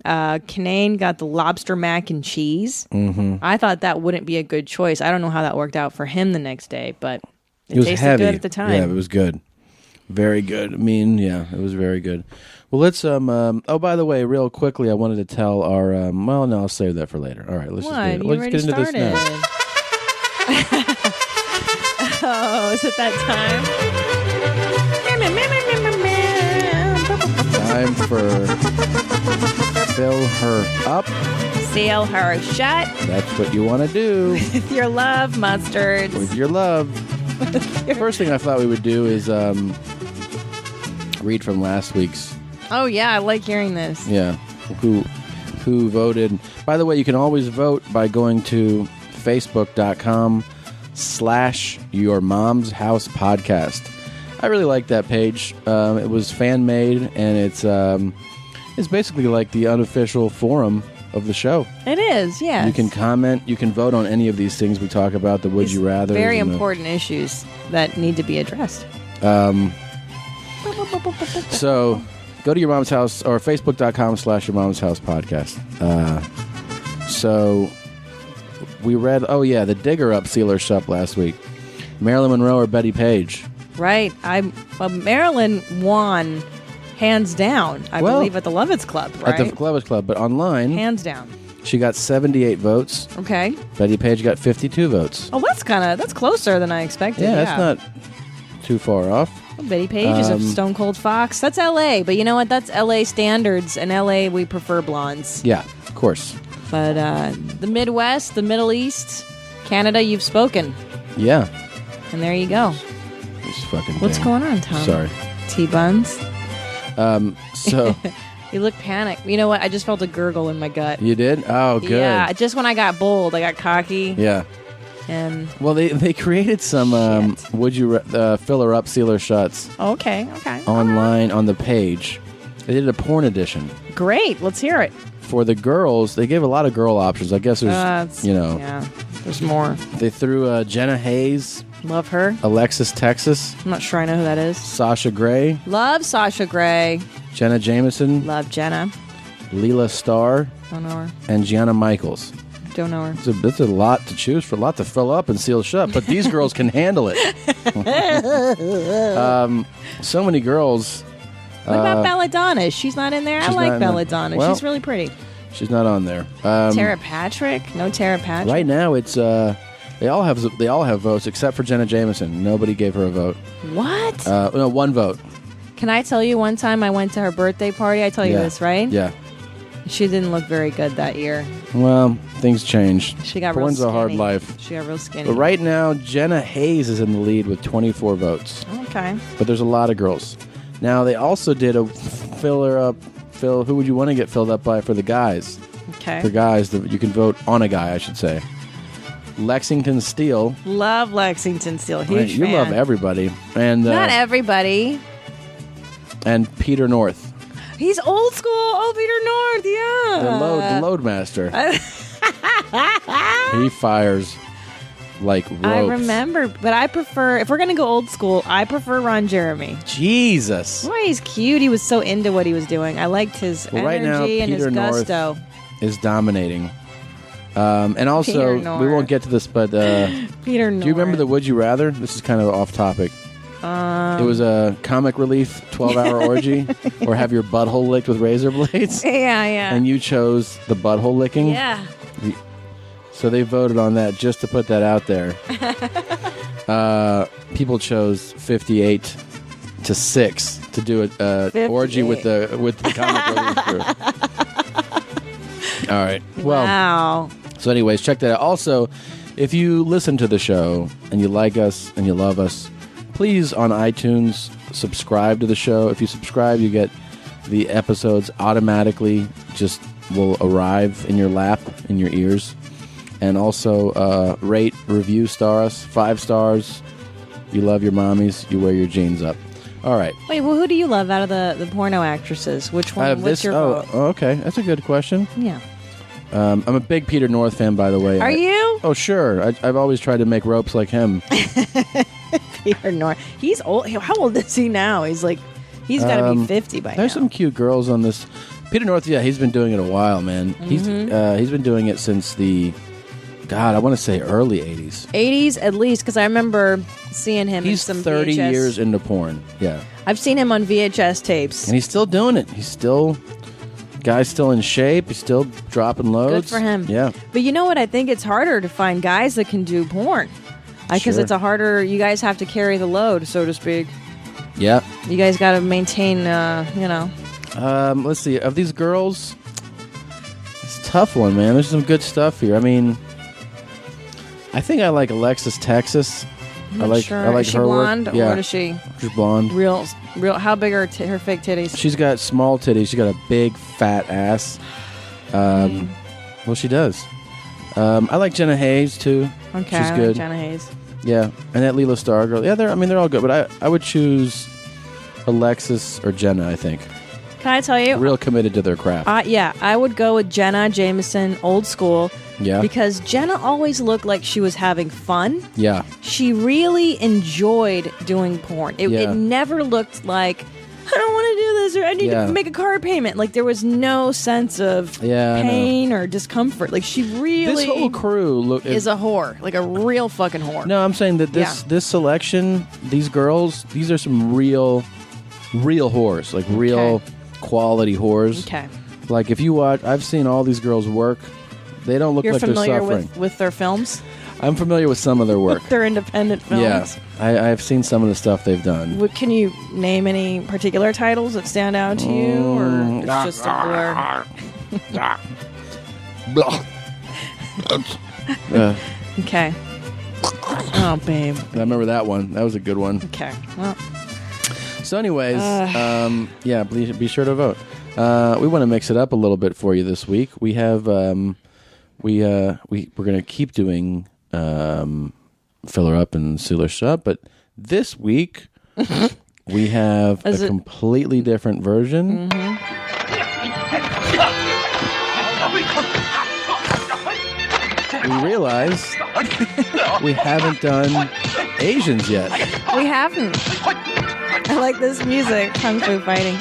Kanane got the lobster mac and cheese. I thought that wouldn't be a good choice. I don't know how that worked out for him the next day, but it was tasted heavy. good at the time. Yeah, it was good. Very good. I mean, yeah, it was very good. Well, let's oh, by the way, real quickly, I wanted to tell our well, no, I'll save that for later. All right, let's What? let's get into this now. Oh, is it that time? Time for fill her up. Seal her shut That's what you want to do with your love mustards. with your love. First thing I thought we would do is read from last week's. Oh yeah, I like hearing this. Yeah, who voted. By the way, you can always vote by going to facebook.com/Your Mom's House Podcast. I really like that page. It was fan made, and it's basically like the unofficial forum of the show. It is, yeah. You can comment. You can vote on any of these things we talk about. The would you rather. Very important issues that need to be addressed. So go to Your Mom's House or facebook.com/Your Mom's House Podcast. So we read, the Digger Up Sealer Shop last week. Marilyn Monroe or Betty Page? Right. Marilyn won hands down, I believe, at the Lovitz Club, right? At the Lovitz Club, but online, hands down. she got 78 votes. Okay. Betty Page got 52 votes. Oh, that's closer than I expected. Yeah, that's not too far off. Well, Betty Page is a Stone Cold Fox. That's L.A., but you know what? That's L.A. standards. In L.A., we prefer blondes. Yeah, of course. But the Midwest, the Middle East, Canada, you've spoken. Yeah. And there you go. This fucking What's thing. going on, Tom? Sorry. T-buns? So... You look panicked. You know what? I just felt a gurgle in my gut. You did? Oh, good. Yeah, just when I got bold, I got cocky. Yeah. And Well, they created some would you filler up sealer shots okay. online on the page. They did a porn edition. Great. Let's hear it. For the girls, they gave a lot of girl options. I guess there's, Yeah, there's more. they threw Jenna Hayes, Love her. Alexis Texas, I'm not sure I know who that is. Sasha Grey, Love Sasha Grey. Jenna Jameson, Love Jenna. Leela Starr, Don't know her. and Gianna Michaels. Don't know her. It's a lot to choose for, a lot to fill up and seal shut, but these girls can handle it. So many girls. What about Belladonna? She's not in there? I she's like not in there. Belladonna. Well, She's really pretty. She's not on there. Tara Patrick? No Tara Patrick? Right now, it's they all have votes except for Jenna Jameson. Nobody gave her a vote. What? No, one vote. Can I tell you one time I went to her birthday party? I tell you Yeah. this, right? Yeah. She didn't look very good that year. Well, things change. She got real Porn's skinny. a hard life. She got real skinny. But right now, Jenna Hayes is in the lead with 24 votes. Okay. But there's a lot of girls. Now, they also did a who would you want to get filled up by for the guys? Okay. For guys, you can vote on a guy, I should say. Lexington Steele. Love Lexington Steele. Huge Right, you fan. love everybody. And Not everybody. and Peter North. He's old school. Oh, Peter North. Yeah. The Loadmaster. He fires like ropes. I remember, but I prefer, if we're going to go old school, I prefer Ron Jeremy. Jesus. Boy, he's cute. He was so into what he was doing. I liked his Well, right now, energy and his Peter North gusto. is dominating. And also, Peter we North. won't get to this, but Peter North. do you remember the Would You Rather? This is kind of off topic. It was a comic relief 12-hour orgy, or have your butthole licked with razor blades. Yeah. And you chose the butthole licking. Yeah. So they voted on that just to put that out there. People chose 58-6 to do an orgy with the comic relief crew. All right. Well, Wow. so anyways, check that out. Also, if you listen to the show and you like us and you love us, please on iTunes subscribe to the show. If you subscribe, you get the episodes automatically just will arrive in your lap, in your ears. And also rate, review, star us. 5 stars. You love your mommies. You wear your jeans up. All right. Wait, well, who do you love out of the porno actresses? Which one? What's your vote? Oh, okay. That's a good question. Yeah. I'm a big Peter North fan, by the way. Are you? Oh, sure. I've always tried to make ropes like him. Peter North. He's old. How old is he now? He's got to be 50 by now. There's some cute girls on this. Peter North, yeah, he's been doing it a while, man. Mm-hmm. He's been doing it since I want to say early 80s. 80s at least, because I remember seeing him He's in some 30 VHS. years into porn, yeah. I've seen him on VHS tapes. And he's still doing it. Guy's still in shape. He's still dropping loads. Good for him. Yeah. But you know what? I think it's harder to find guys that can do porn. Because Sure. it's you guys have to carry the load, so to speak. Yeah. You guys got to maintain, Let's see. Of these girls, it's a tough one, man. There's some good stuff here. I mean, I think I like Alexis Texas. I like Is she her blonde? work. Yeah. Or what is she? She's blonde. Real. How big are her fake titties? She's got small titties. She's got a big fat ass. Well, she does. I like Jenna Hayes too. Okay, she's I good. like Jenna Hayes. Yeah, and that Leela Star girl. Yeah, they're all good. But I would choose Alexis or Jenna. I think Can I tell you? real committed to their craft. Yeah, I would go with Jenna Jameson, old school. Yeah. Because Jenna always looked like she was having fun. Yeah. She really enjoyed doing porn. It never looked like, I don't want to do this, or I need to make a car payment. Like, there was no sense of pain or discomfort. Like, she really This whole crew is a whore. Like, a real fucking whore. No, I'm saying that this selection, these girls, these are some real whores. Like, real quality whores. Okay. Like, if you watch, I've seen all these girls work. They don't look You're like they're familiar suffering. with their films? I'm familiar with some of their work. Their independent films? Yeah, I've seen some of the stuff they've done. Can you name any particular titles that stand out to you, or it's just a blur? Okay. Oh, babe. I remember that one. That was a good one. Okay. Well. So, anyways, be sure to vote. We want to mix it up a little bit for you this week. We have we're going to keep doing Filler Up and Sealer Shut, but this week we have a completely different version. We realize we haven't done Asians yet. We haven't. I like this music, Kung Fu Fighting.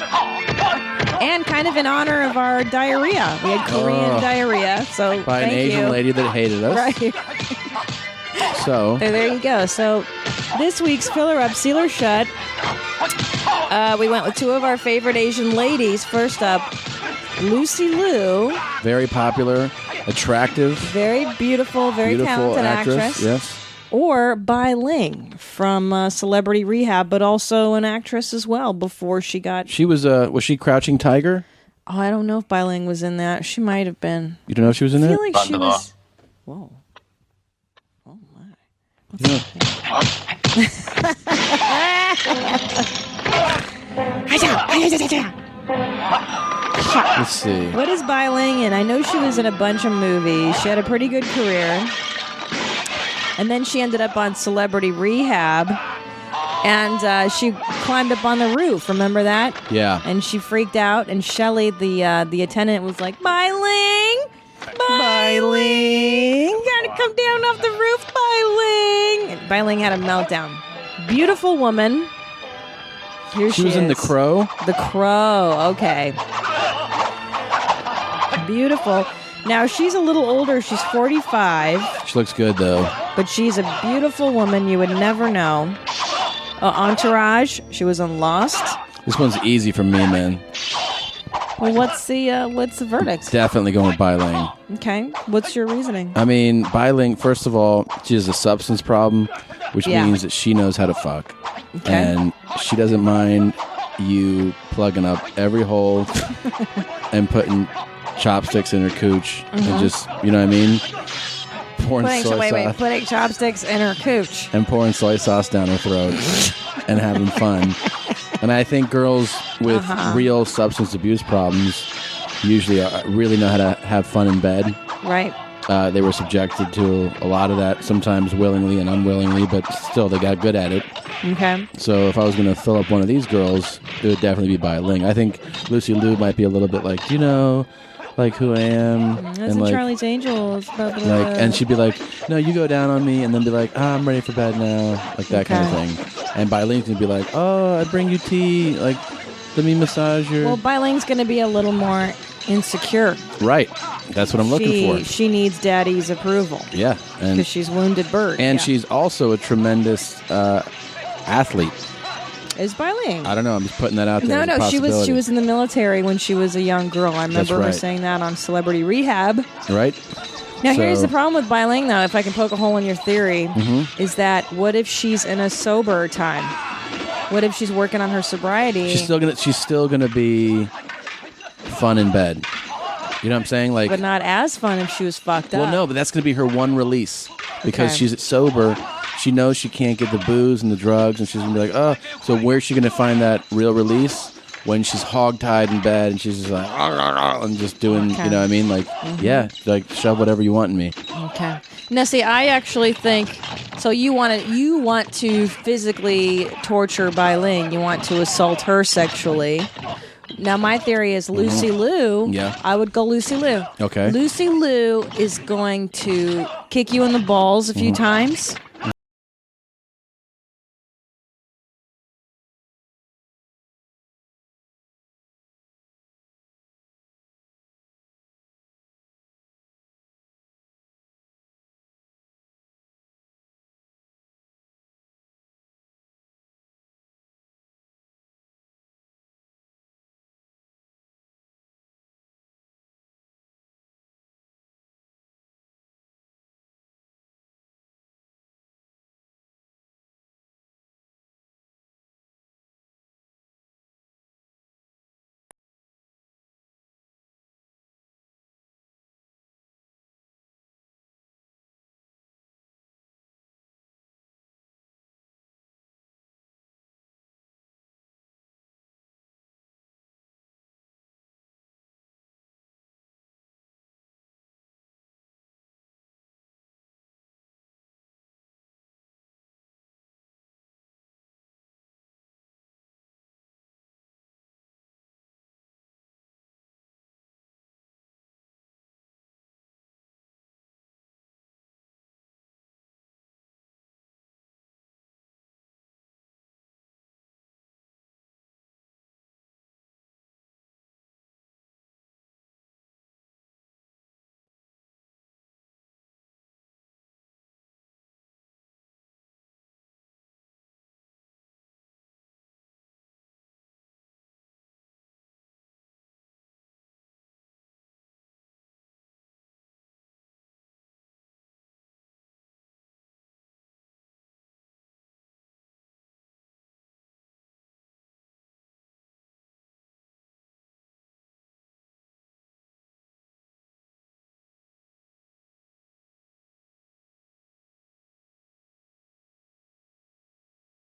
And kind of in honor of our diarrhea. We had Korean diarrhea, so by an Asian lady that hated us. Right. So there you go. So this week's Filler Up, Sealer Shut, we went with 2 of our favorite Asian ladies. First up, Lucy Liu. Very popular, attractive. Very beautiful, very talented actress. Yes. Or Bai Ling from Celebrity Rehab, but also an actress as well before she got... She was she Crouching Tiger? Oh, I don't know if Bai Ling was in that. She might have been. You don't know if she was in that? I feel like she was... Whoa. Oh, my. Let's see. What is Bai Ling in? I know she was in a bunch of movies. She had a pretty good career. And then she ended up on Celebrity Rehab. And she climbed up on the roof. Remember that? Yeah. And she freaked out. And Shelly, the attendant, was like, Bai Ling! Bai Ling! Gotta come down off the roof, Bai Ling! And Bai Ling had a meltdown. Beautiful woman. Here she was in The Crow? The Crow, okay. Beautiful. Now, she's a little older. She's 45. She looks good, though. But she's a beautiful woman. You would never know. Entourage. She was on Lost. This one's easy for me, man. Well, what's the verdict? Definitely going with Bai Ling. Okay. What's your reasoning? I mean, Bai Ling, first of all, she has a substance problem, which means that she knows how to fuck. Okay. And she doesn't mind you plugging up every hole and putting chopsticks in her cooch and just, you know what I mean? Pouring soy sauce. Putting chopsticks in her cooch. And pouring soy sauce down her throat and having fun. And I think girls with real substance abuse problems usually really know how to have fun in bed. Right. They were subjected to a lot of that, sometimes willingly and unwillingly, but still they got good at it. Okay. So if I was going to fill up one of these girls, it would definitely be by Ling. I think Lucy Liu might be a little bit like, do you know, like who I am? That's and in like, Charlie's Angels. Blah, blah, blah. like, and she'd be like, no, you go down on me, and then be like, I'm ready for bed now, like that kind of thing. And Bai Ling's going to be like, oh, I bring you tea, like, let me massage your... Well, Bai Ling's going to be a little more insecure. Right. That's what I'm looking for. She needs daddy's approval. Yeah. Because she's wounded bird. And she's also a tremendous athlete. Is Bai Ling? I don't know. I'm just putting that out there. No, she was in the military when she was a young girl. I remember her right. saying that on Celebrity Rehab. Right. Now, here's the problem with Bai Ling, though, if I can poke a hole in your theory, is that what if she's in a sober time? What if she's working on her sobriety? She's still gonna be fun in bed. You know what I'm saying? Like, but not as fun if she was fucked up. Well, no, but that's gonna be her one release because she's sober. She knows she can't get the booze and the drugs, and she's gonna be like, oh. So where's she gonna find that real release? When she's hogtied in bed and she's just like, and just doing, you know what I mean? Like, yeah, like shove whatever you want in me. Okay. Now, see, I actually think so. You want to physically torture Bai Ling. You want to assault her sexually. Now, my theory is Lucy Liu. Yeah. I would go Lucy Liu. Okay. Lucy Liu is going to kick you in the balls a few times.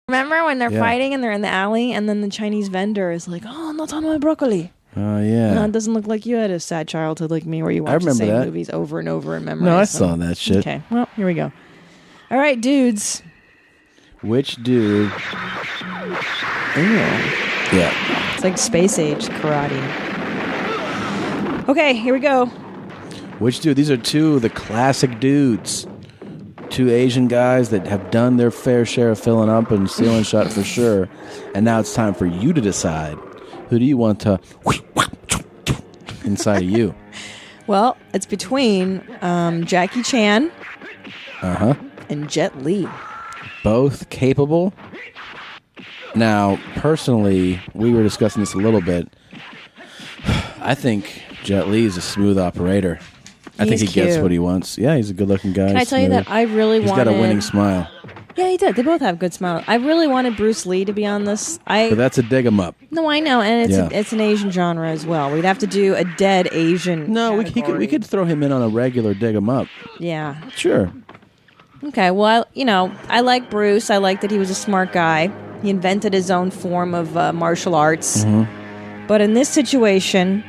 Remember when they're fighting and they're in the alley and then the Chinese vendor is like, oh, not on my broccoli. Oh, yeah. No, it doesn't look like you had a sad childhood like me where you watch the same movies over and over in memory. No, I saw that shit. Okay, well, here we go. All right, dudes. Which dude? Ew. Yeah. It's like space age karate. Okay, here we go. Which dude? These are two of the classic dudes. Two Asian guys that have done their fair share of filling up and stealing shot for sure. And now it's time for you to decide. Who do you want to inside of you? Well, it's between Jackie Chan and Jet Li. Both capable. Now, personally, we were discussing this a little bit. I think Jet Li is a smooth operator. I think he gets what he wants. Yeah, he's a good-looking guy. Can I tell you that I really wanted... He's got a winning smile. Yeah, he did. They both have good smiles. I really wanted Bruce Lee to be on this. But that's a dig 'em up. No, I know, and Yeah. it's an Asian genre as well. We'd have to do a dead Asian. No, we category. could throw him in on a regular dig 'em up. Yeah. Sure. Okay. Well, I like Bruce. I like that he was a smart guy. He invented his own form of martial arts. Mm-hmm. But in this situation,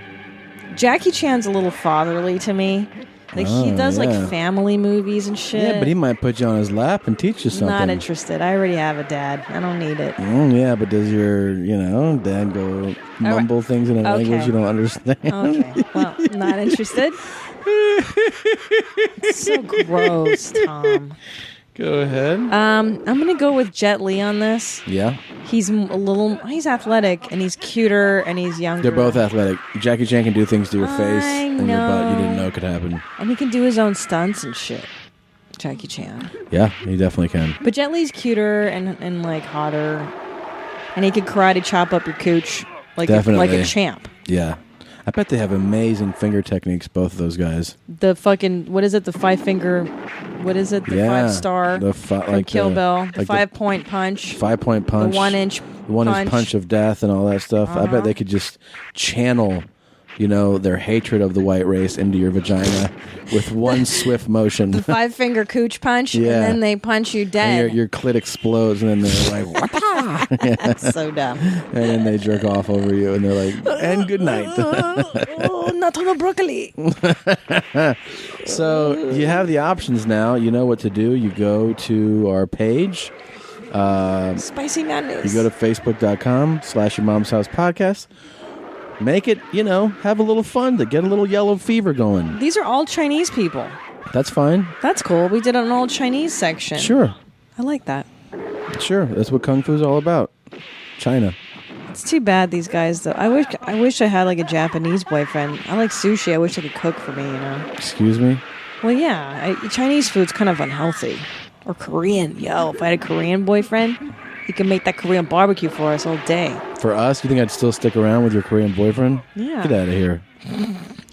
Jackie Chan's a little fatherly to me. Like he does yeah. like family movies and shit. Yeah, but he might put you on his lap and teach you something. Not interested. I already have a dad. I don't need it. Yeah, but does your, dad go mumble things in a language you don't understand? Okay. Well, not interested. It's so gross, Tom. Go ahead. I'm gonna go with Jet Li on this. Yeah, He's he's athletic and he's cuter and he's younger. they're both athletic. Jackie Chan can do things to your face I and your butt you know. didn't know could happen. And he can do his own stunts and shit. Jackie Chan. Yeah, he definitely can. But Jet Li's cuter and like hotter. And he could karate chop up your cooch like Definitely. like a champ. Yeah. I bet they have amazing finger techniques, both of those guys. The fucking what is it? The 5-finger. What is it? The 5-star. The from Kill Bill. The like 5-point punch. 5-point punch. The 1-inch. The 1-inch punch of death and all that stuff. I bet they could just channel, their hatred of the white race into your vagina with one swift motion. The 5-finger cooch punch. Yeah. And then they punch you dead. And your clit explodes, and then they're like, "What?" That's so dumb. And then they jerk off over you, and they're like, "And good night." Oh, not on the broccoli. So you have the options now. You know what to do. You go to our page. Spicy mayonnaise. You go to facebook.com/your mom's house podcast. Make it, have a little fun to get a little yellow fever going. These are all Chinese people. That's fine. That's cool. We did an all Chinese section. Sure. I like that. Sure. That's what Kung Fu's all about. China. It's too bad these guys though. I wish I had like a Japanese boyfriend. I like sushi. I wish I could cook for me, Excuse me? Well, yeah. Chinese food's kind of unhealthy. Or Korean. Yo, if I had a Korean boyfriend, he could make that Korean barbecue for us all day. For us, you think I'd still stick around with your Korean boyfriend? Yeah. Get out of here.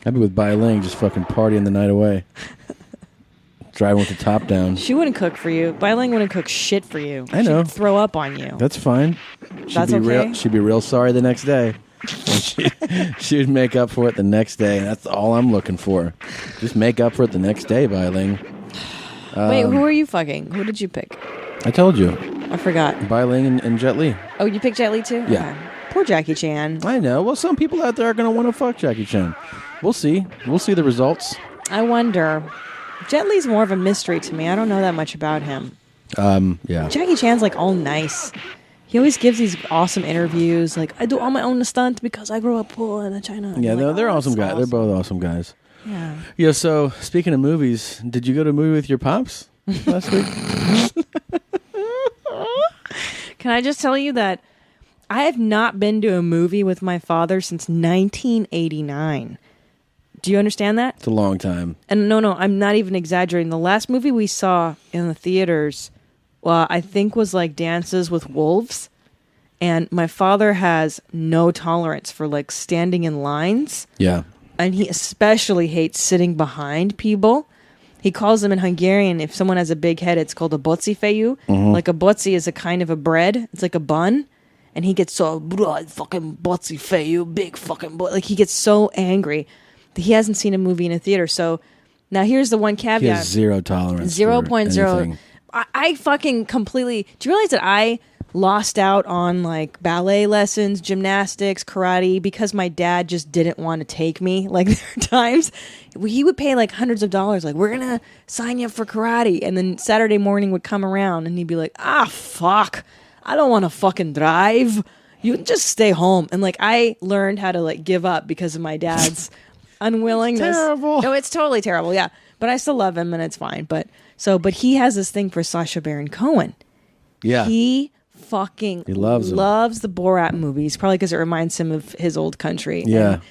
I'd be with Bai Ling just fucking partying the night away. Driving with the top down. She wouldn't cook for you. Bai Ling wouldn't cook shit for you. I know. She'd throw up on you. That's fine. That's okay? She'd be real sorry the next day. She would make up for it the next day. And that's all I'm looking for. Just make up for it the next day, Bai Ling. Wait, who are you fucking? Who did you pick? I told you. I forgot. Bai Ling and Jet Li. Oh, you picked Jet Li too? Yeah. Okay. Poor Jackie Chan. I know. Well, some people out there are going to want to fuck Jackie Chan. We'll see. We'll see the results. I wonder. Jet Li's more of a mystery to me. I don't know that much about him. Yeah. Jackie Chan's like all nice. He always gives these awesome interviews. Like, I do all my own stunts because I grew up poor in China. Yeah, Like, they're oh, awesome that's guys. They're both awesome guys. Yeah. Yeah, so speaking of movies, did you go to a movie with your pops last week? Can I just tell you that I have not been to a movie with my father since 1989. Do you understand that? It's a long time. And no, I'm not even exaggerating. The last movie we saw in the theaters, I think was like Dances with Wolves. And my father has no tolerance for like standing in lines. Yeah. And he especially hates sitting behind people. He calls them in Hungarian, if someone has a big head, it's called a boci feju. Like a boci is a kind of a bread. It's like a bun. And he gets so, fucking boci feju, big fucking boy. Like he gets so angry that he hasn't seen a movie in a theater. So now here's the one caveat. He has zero tolerance. 0.0. I fucking completely... Do you realize that I lost out on like ballet lessons, gymnastics, karate because my dad just didn't want to take me? Like there are times he would pay like hundreds of dollars, like, we're gonna sign you up for karate, and then Saturday morning would come around and he'd be like, fuck, I don't want to fucking drive, you can just stay home. And like I learned how to like give up because of my dad's unwillingness. Terrible. No, it's totally terrible. Yeah, but I still love him and it's fine. But he has this thing for Sacha Baron Cohen. Yeah. He fucking loves the Borat movies, probably because it reminds him of his old country. Yeah. And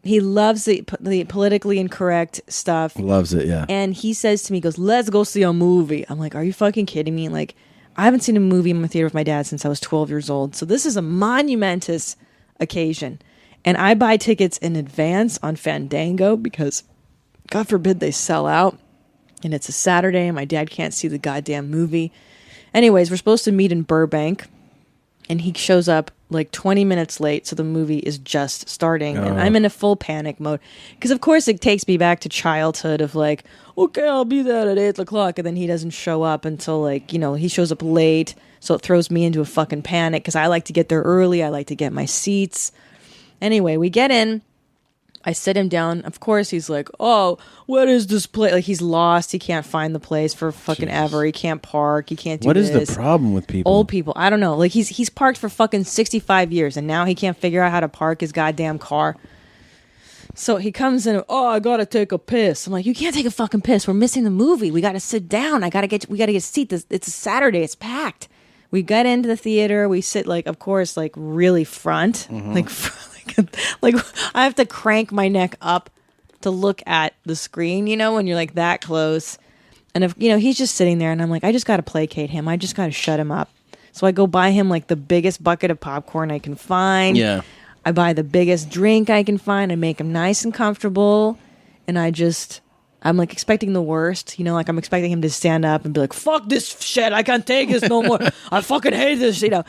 he loves the politically incorrect stuff. Loves it, yeah. And he says to me, he goes, let's go see a movie. I'm like, are you fucking kidding me? Like, I haven't seen a movie in my theater with my dad since I was 12 years old. So this is a monumentous occasion. And I buy tickets in advance on Fandango because, God forbid, they sell out. And it's a Saturday and my dad can't see the goddamn movie. Anyways, we're supposed to meet in Burbank, and he shows up like 20 minutes late, so the movie is just starting, and I'm in a full panic mode. Because, of course, it takes me back to childhood of like, okay, I'll be there at 8 o'clock, and then he doesn't show up until like, you know, he shows up late, so it throws me into a fucking panic because I like to get there early. I like to get my seats. Anyway, we get in. I sit him down. Of course, he's like, oh, what is this place? Like, he's lost. He can't find the place for fucking ever. He can't park. He can't do What this. is the problem with people? Old people. I don't know. Like, he's parked for fucking 65 years, and now he can't figure out how to park his goddamn car. So he comes in, oh, I gotta take a piss. I'm like, you can't take a fucking piss. We're missing the movie. We gotta sit down. We gotta get a seat. It's a Saturday. It's packed. We get into the theater. We sit, like, of course, like, really front. Like I have to crank my neck up to look at the screen, you know, when you're like that close. And if, you know, he's just sitting there and I'm like, I just got to placate him. I just got to shut him up. So I go buy him like the biggest bucket of popcorn I can find. Yeah. I buy the biggest drink I can find. I make him nice and comfortable. And I'm like expecting the worst, you know, like I'm expecting him to stand up and be like, fuck this shit. I can't take this no more. I fucking hate this, you know.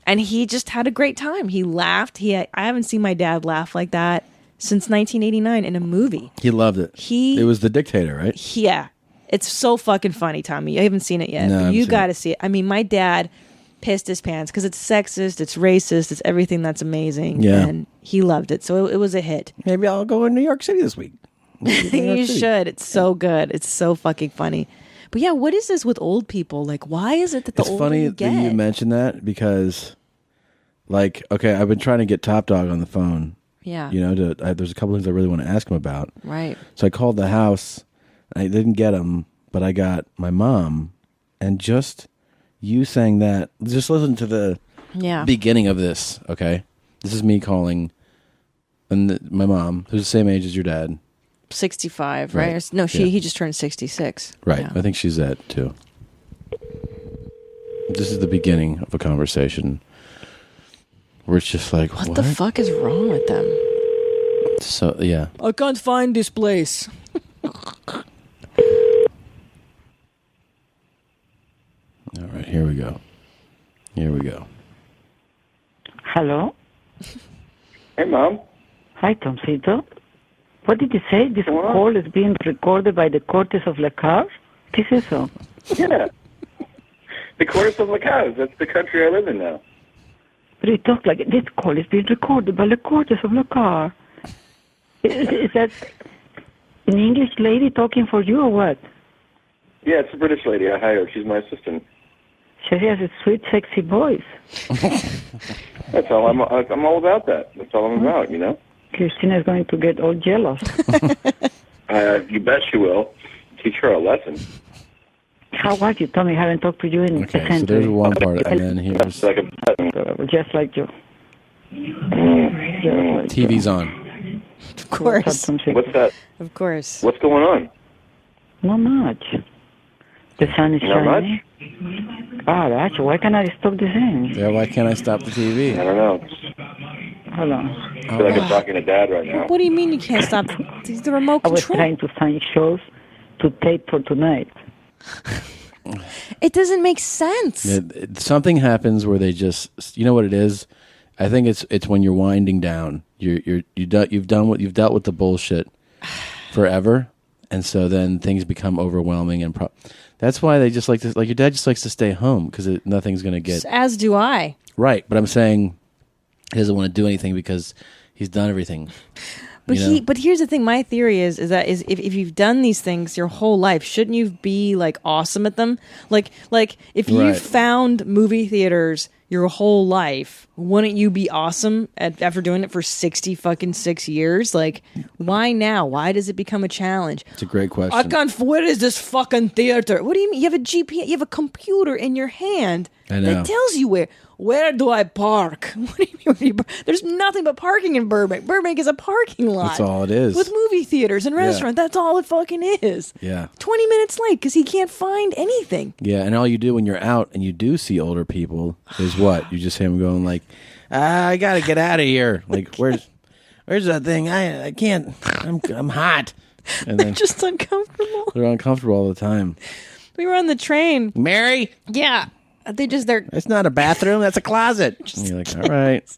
And he just had a great time. He laughed. I haven't seen my dad laugh like that since 1989 in a movie. He loved it. It was The Dictator, right? Yeah. It's so fucking funny, Tommy. I haven't seen it yet. No, but you got to see it. I mean, my dad pissed his pants because it's sexist, it's racist, it's everything that's amazing. Yeah. And he loved it. So it was a hit. Maybe I'll go in New York City this week. You should. It's so good. It's so fucking funny. But yeah, what is this with old people? Like, why is it that the It's older funny you get? that you mentioned that because, like, okay, I've been trying to get Top Dog on the phone. Yeah. You know, there's a couple things I really want to ask him about. Right. So I called the house. I didn't get him, but I got my mom. And just you saying that, just listen to the beginning of this, okay? This is me calling my mom, who's the same age as your dad. 65, right? Right. No, he just turned 66. Right. Yeah. I think she's that too. This is the beginning of a conversation where it's just like, What the fuck is wrong with them? So, yeah. I can't find this place. All right, here we go. Hello? Hey, Mom. Hi, Tomcito. What did you say? This call is being recorded by the Cortes of La Cars? ¿Qué es eso? Yeah. The Cortes of La Cars. That's the country I live in now. But you talk like this call is being recorded by the Cortes of La Car. Is that an English lady talking for you or what? Yeah, it's a British lady. I hired. She's my assistant. She has a sweet, sexy voice. That's all. I'm all about that. That's all I'm about, you know? Christina is going to get all jealous. You bet she will. Teach her a lesson. How are you, Tommy? I haven't talked to you in a Okay, so century. there's one part, and then here's Just like you. TV's on. Of course. What's that? Of course. What's going on? Not much. The sun is Not shining. Oh, that's why can't I stop the thing? Yeah, why can't I stop the TV? I don't know. Hold on. I feel like I'm talking to Dad right now. What do you mean you can't stop? It's the remote I was control. trying to find shows to tape for tonight. It doesn't make sense. Something happens where they just, you know what it is? I think it's when you're winding down. You've dealt with the bullshit forever, and so then things become overwhelming and that's why they just like to, like your dad just likes to stay home because nothing's going to get As do I. right. But I'm saying he doesn't want to do anything because he's done everything. But but here's the thing. My theory is that if you've done these things your whole life, shouldn't you be like awesome at them? Like if you Right. found movie theaters your whole life, wouldn't you be awesome after doing it for 6 years? Like, why now? Why does it become a challenge? It's a great question. I can't. Where is this fucking theater? What do you mean? You have a GPS. You have a computer in your hand I know. that tells you where. Where do I park? What do you mean? There's nothing but parking in Burbank. Burbank is a parking lot. That's all it is. With movie theaters and restaurants. That's all it fucking is. Yeah. 20 minutes late because he can't find anything. Yeah, and all you do when you're out and you do see older people is what? You just hear them going like, I gotta get out of here. Like, where's that thing? I can't. I'm hot. And then Just uncomfortable. they're uncomfortable all the time. We were on the train. Mary, Yeah. They're. It's not a bathroom. That's a closet. And you're like, all right.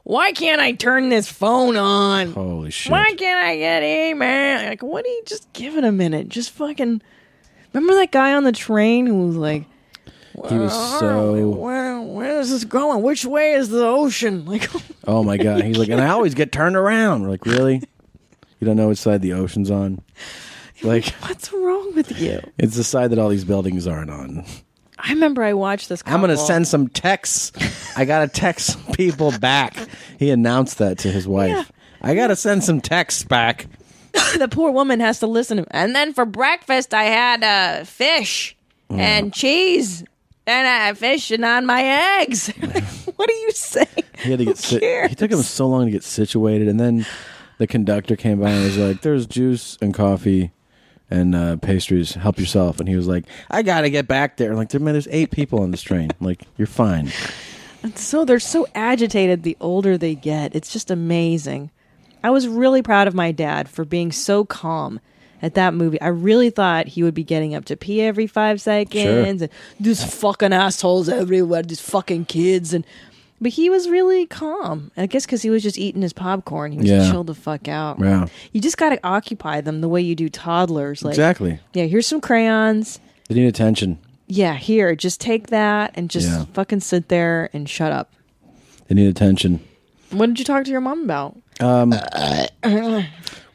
Why can't I turn this phone on? Holy shit. Why can't I get email? Like, what do you just give it a minute? Just fucking. Remember that guy on the train who was like, he was so. Where is this going? Which way is the ocean? Like, oh my God. He's like, and I always get turned around. We're like, really? You don't know which side the ocean's on? Like, what's wrong with you? It's the side that all these buildings aren't on. I remember I watched this couple. I'm going to send some texts. I got to text people back. He announced that to his wife. Yeah. I got to send some texts back. The poor woman has to listen to him. And then for breakfast, I had fish and cheese. And I had fish and on my eggs. What are you saying? He had to get He took him so long to get situated. And then the conductor came by and was like, there's juice and coffee and pastries. Help yourself. And he was like, I got to get back there. Like, man, there's 8 people on this train. Like, you're fine. And so they're so agitated the older they get. It's just amazing. I was really proud of my dad for being so calm at that movie. I really thought he would be getting up to pee every 5 seconds. Sure. And these fucking assholes everywhere, these fucking kids. But he was really calm. I guess because he was just eating his popcorn. He was chilled the fuck out. Yeah. You just got to occupy them the way you do toddlers. Like, exactly. Yeah, here's some crayons. They need attention. Yeah, here, just take that and just fucking sit there and shut up. They need attention. What did you talk to your mom about? Well,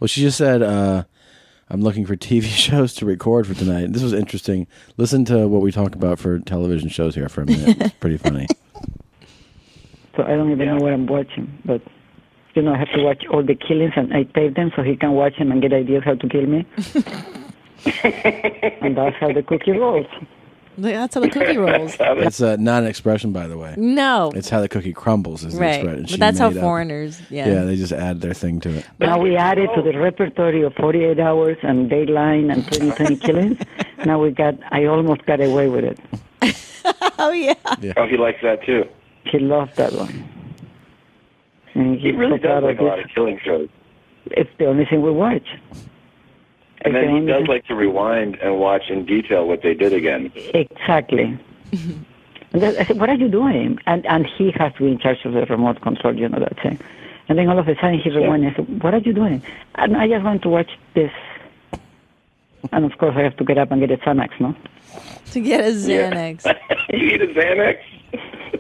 she just said, I'm looking for TV shows to record for tonight. This was interesting. Listen to what we talk about for television shows here for a minute. It's pretty funny. So I don't even know what I'm watching, but I have to watch all the killings, and I tape them so he can watch them and get ideas how to kill me. And that's how the cookie rolls. That's how the cookie rolls. It's not an expression, by the way. No. It's how the cookie crumbles is the expression. But that's how foreigners, Yeah, they just add their thing to it. Now we added to the repertory of 48 Hours and Dateline and 2020 Killings. Now I almost got away with it. Oh, yeah. Oh, he likes that, too. He loved that one. And He really does like a lot of killing shows. It's the only thing we watch. And then he does like to rewind and watch in detail what they did again. Exactly. And I said, what are you doing? And he has to be in charge of the remote control, that thing. And then all of a sudden he rewinded. I said, what are you doing? And I just want to watch this. And of course I have to get up and get a Xanax, no? To get a Xanax. You eat a Xanax?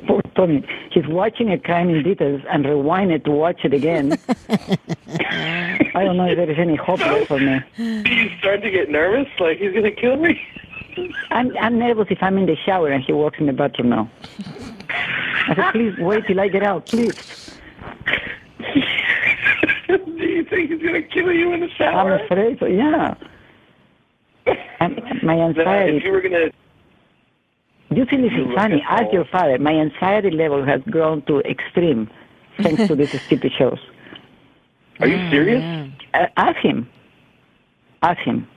Poor Tommy. He's watching a crime in details and rewind it to watch it again. I don't know if there is any hope there for me. Do you start to get nervous? Like he's going to kill me? I'm nervous if I'm in the shower and he walks in the bathroom now. I said, please wait till I get out, please. Do you think he's going to kill you in the shower? I'm afraid so, yeah. My anxiety... If you were going to... You think this is funny? Ask your father. My anxiety level has grown to extreme thanks to these stupid shows. Are you serious? Ask him. Ask him.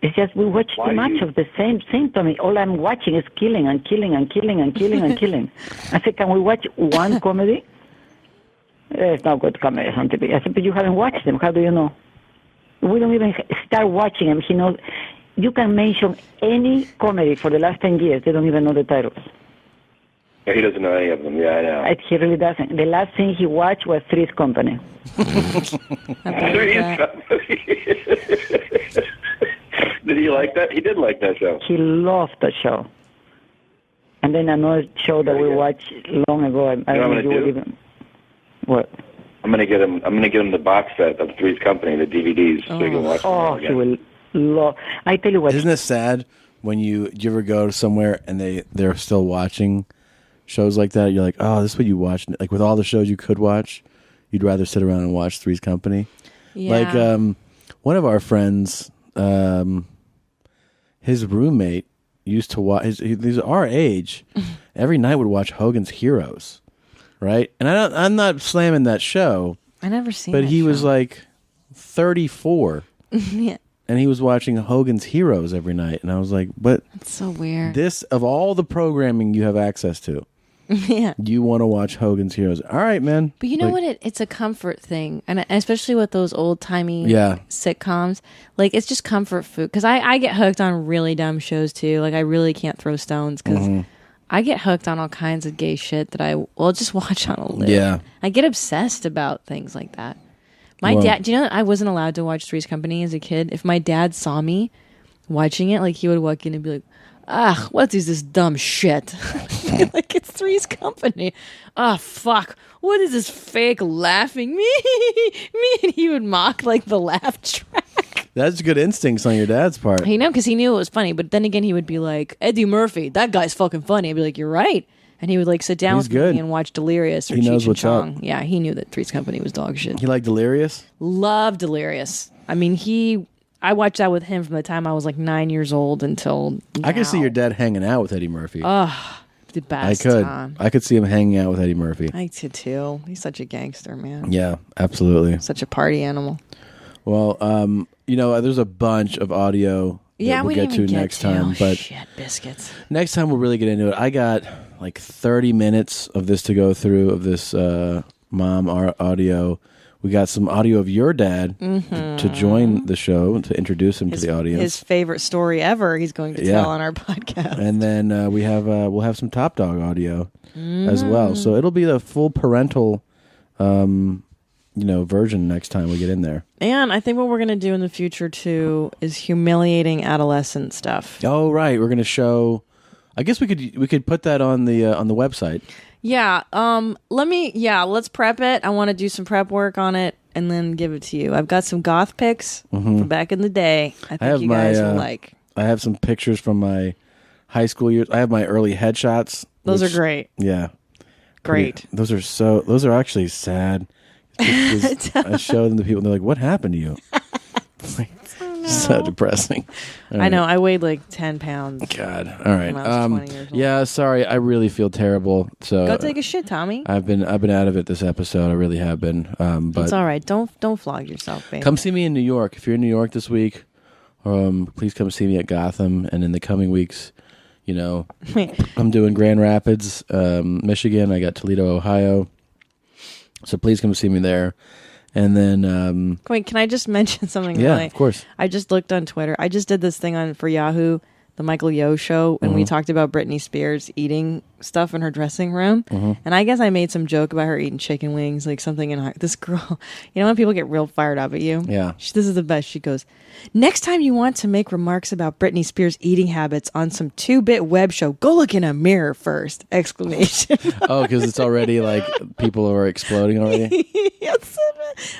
It's just we watch too much of the same thing, Tommy. All I'm watching is killing and killing and killing and killing and killing. I said, can we watch one comedy? There's no good comedies on TV. I said, but you haven't watched them. How do you know? We don't even start watching them. He knows. You can mention any comedy for the last 10 years. They don't even know the titles. Yeah, he doesn't know any of them. Yeah, I know. He really doesn't. The last thing he watched was Three's Company. Three's Company. Did he like that? He did like that show. He loved that show. And then another show that we watched long ago. I don't know if you would even... What? I'm gonna get him the box set of Three's Company, the DVDs, so he can watch them all again. He will love. I tell you what. Isn't it sad when you ever go somewhere and they're still watching shows like that? You're like, oh, this is what you watch. Like with all the shows you could watch, you'd rather sit around and watch Three's Company. Yeah. Like one of our friends, his roommate used to watch. He's our age. Every night would watch Hogan's Heroes. Right, and I'm not slamming that show. I never seen. But that he show. was like 34, yeah, and he was watching Hogan's Heroes every night, and I was like, "But that's so weird." This of all the programming you have access to, Yeah. You want to watch Hogan's Heroes. All right, man. But you know what? It's a comfort thing. And especially with those old-timey sitcoms. Like, it's just comfort food. Because I get hooked on really dumb shows, too. Like, I really can't throw stones. Because I get hooked on all kinds of gay shit that I will just watch on a live. Yeah. I get obsessed about things like that. My dad... Do you know that I wasn't allowed to watch Three's Company as a kid? If my dad saw me watching it, like, he would walk in and be like, what is this dumb shit? Like, it's Three's Company. Fuck. What is this fake laughing? Me. And he would mock, like, the laugh track. That's good instincts on your dad's part. You know, because he knew it was funny. But then again, he would be like, Eddie Murphy, that guy's fucking funny. I'd be like, you're right. And he would, like, sit down with me and watch Delirious or Cheech and Chong. Yeah, he knew that Three's Company was dog shit. He liked Delirious? Loved Delirious. I mean, I watched that with him from the time I was like 9 years old until now. I could see your dad hanging out with Eddie Murphy. The best time. I could see him hanging out with Eddie Murphy. I did too. He's such a gangster, man. Yeah, absolutely. Such a party animal. Well, there's a bunch of audio that we'll get to next time. But shit, biscuits. Next time we'll really get into it. I got like 30 minutes of this to go through of this mom audio. We got some audio of your dad to join the show, to introduce him to the audience. His favorite story ever he's going to tell on our podcast. And then we'll have some Top Dog audio as well. So it'll be the full parental version next time we get in there. And I think what we're going to do in the future too is humiliating adolescent stuff. Oh, right. We're going to I guess we could put that on the website. Yeah. Let's prep it. I want to do some prep work on it and then give it to you. I've got some goth pics from back in the day. I think you guys will like. I have some pictures from my high school years. I have my early headshots. Those are great. Yeah. Great. Those are actually sad. I show them to people and they're like, what happened to you? So depressing. Right. I know. I weighed like 10 pounds. God. All right. When I was 20 years old. Yeah. Sorry. I really feel terrible. So go take a shit, Tommy. I've been out of it this episode. I really have been. But it's all right. Don't flog yourself, baby. Come see me in New York. If you're in New York this week, please come see me at Gotham. And in the coming weeks, I'm doing Grand Rapids, Michigan. I got Toledo, Ohio. So please come see me there. And then... Wait, can I just mention something? Yeah, of course. I just looked on Twitter. I just did this thing for Yahoo, the Michael Yo show, and we talked about Britney Spears eating stuff in her dressing room. And I guess I made some joke about her eating chicken wings, like something in her... This girl... You know when people get real fired up at you? Yeah. This is the best. She goes, next time you want to make remarks about Britney Spears' eating habits on some 2-bit web show, go look in a mirror first! Exclamation. Oh, because it's already like people are exploding already? Yes.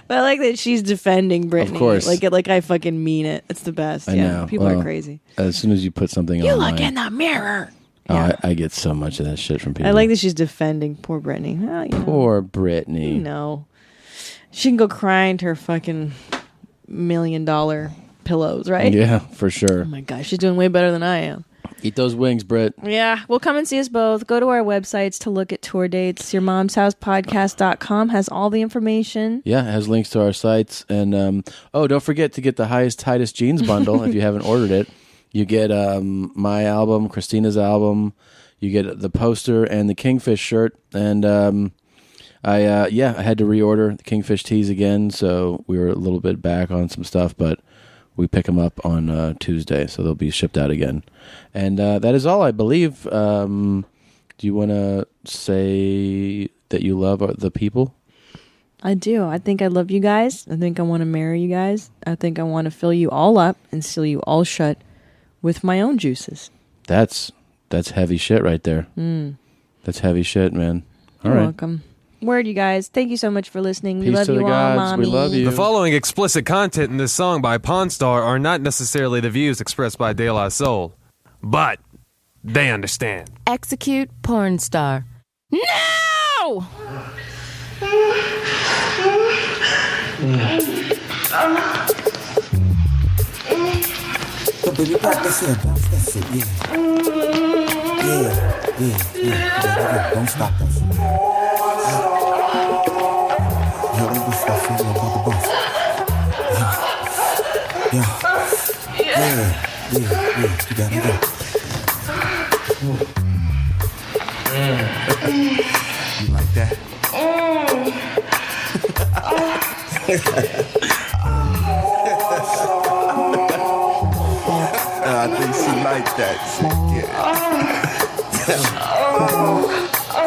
But I like that she's defending Britney. Of course. Like I fucking mean it. It's the best. I know. People are crazy. As soon as you put something you online, look in the mirror. Oh, I get so much of that shit from people. I like that she's defending poor Britney. Well, poor Britney. No. She can go cry into her fucking $1 million pillows, right? Yeah, for sure. Oh my gosh, she's doing way better than I am. Eat those wings, Britt. Yeah, well, come and see us both. Go to our websites to look at tour dates. YourMomsHousePodcast.com has all the information. Yeah, it has links to our sites. And, don't forget to get the Highest Tightest Jeans bundle if you haven't ordered it. You get my album, Christina's album. You get the poster and the Kingfish shirt. And I had to reorder the Kingfish tees again, so we were a little bit back on some stuff, but we pick them up on Tuesday, so they'll be shipped out again. And that is all, I believe. Do you want to say that you love the people? I do. I think I love you guys. I think I want to marry you guys. I think I want to fill you all up and seal you all shut with my own juices. That's heavy shit right there. That's heavy shit, man. You're welcome. Word, you guys. Thank you so much for listening. Peace we love to you the all, gods. Mommy. We love you. The following explicit content in this song by Pawn Star are not necessarily the views expressed by De La Soul, but they understand. Execute porn star. No! So baby, practice it. That's it, yeah. Yeah. Don't stop us. Yo, this stuff is about the boss. Yeah. You gotta go. You like that? I think she like that shit. Yeah.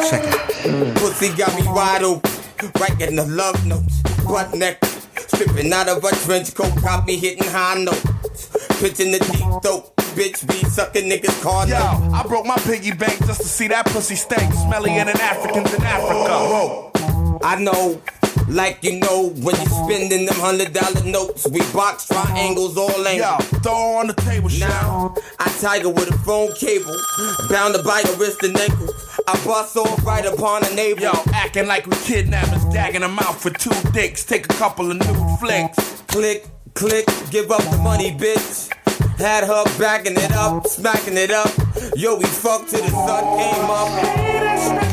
Check it. Pussy got me wide open, writing the love notes, butt neck, stripping out of a trench coat, got me hitting high notes, pitching the deep throat, bitch be sucking niggas car Yo, notes. I broke my piggy bank just to see that pussy stank, smellier than Africans in Africa. Whoa, I know. Like you know, when you spending them $100 notes, we box triangles all angles. Yo, throw on the table, now, I tiger with a phone cable, bound to bite a wrist and ankle. I bust off right upon a navel. Yo, acting like we kidnappers, dagging them out for 2 dicks. Take a couple of nude flicks. Click, click, give up the money, bitch. Had her backing it up, smacking it up. Yo, we fucked till the sun came up.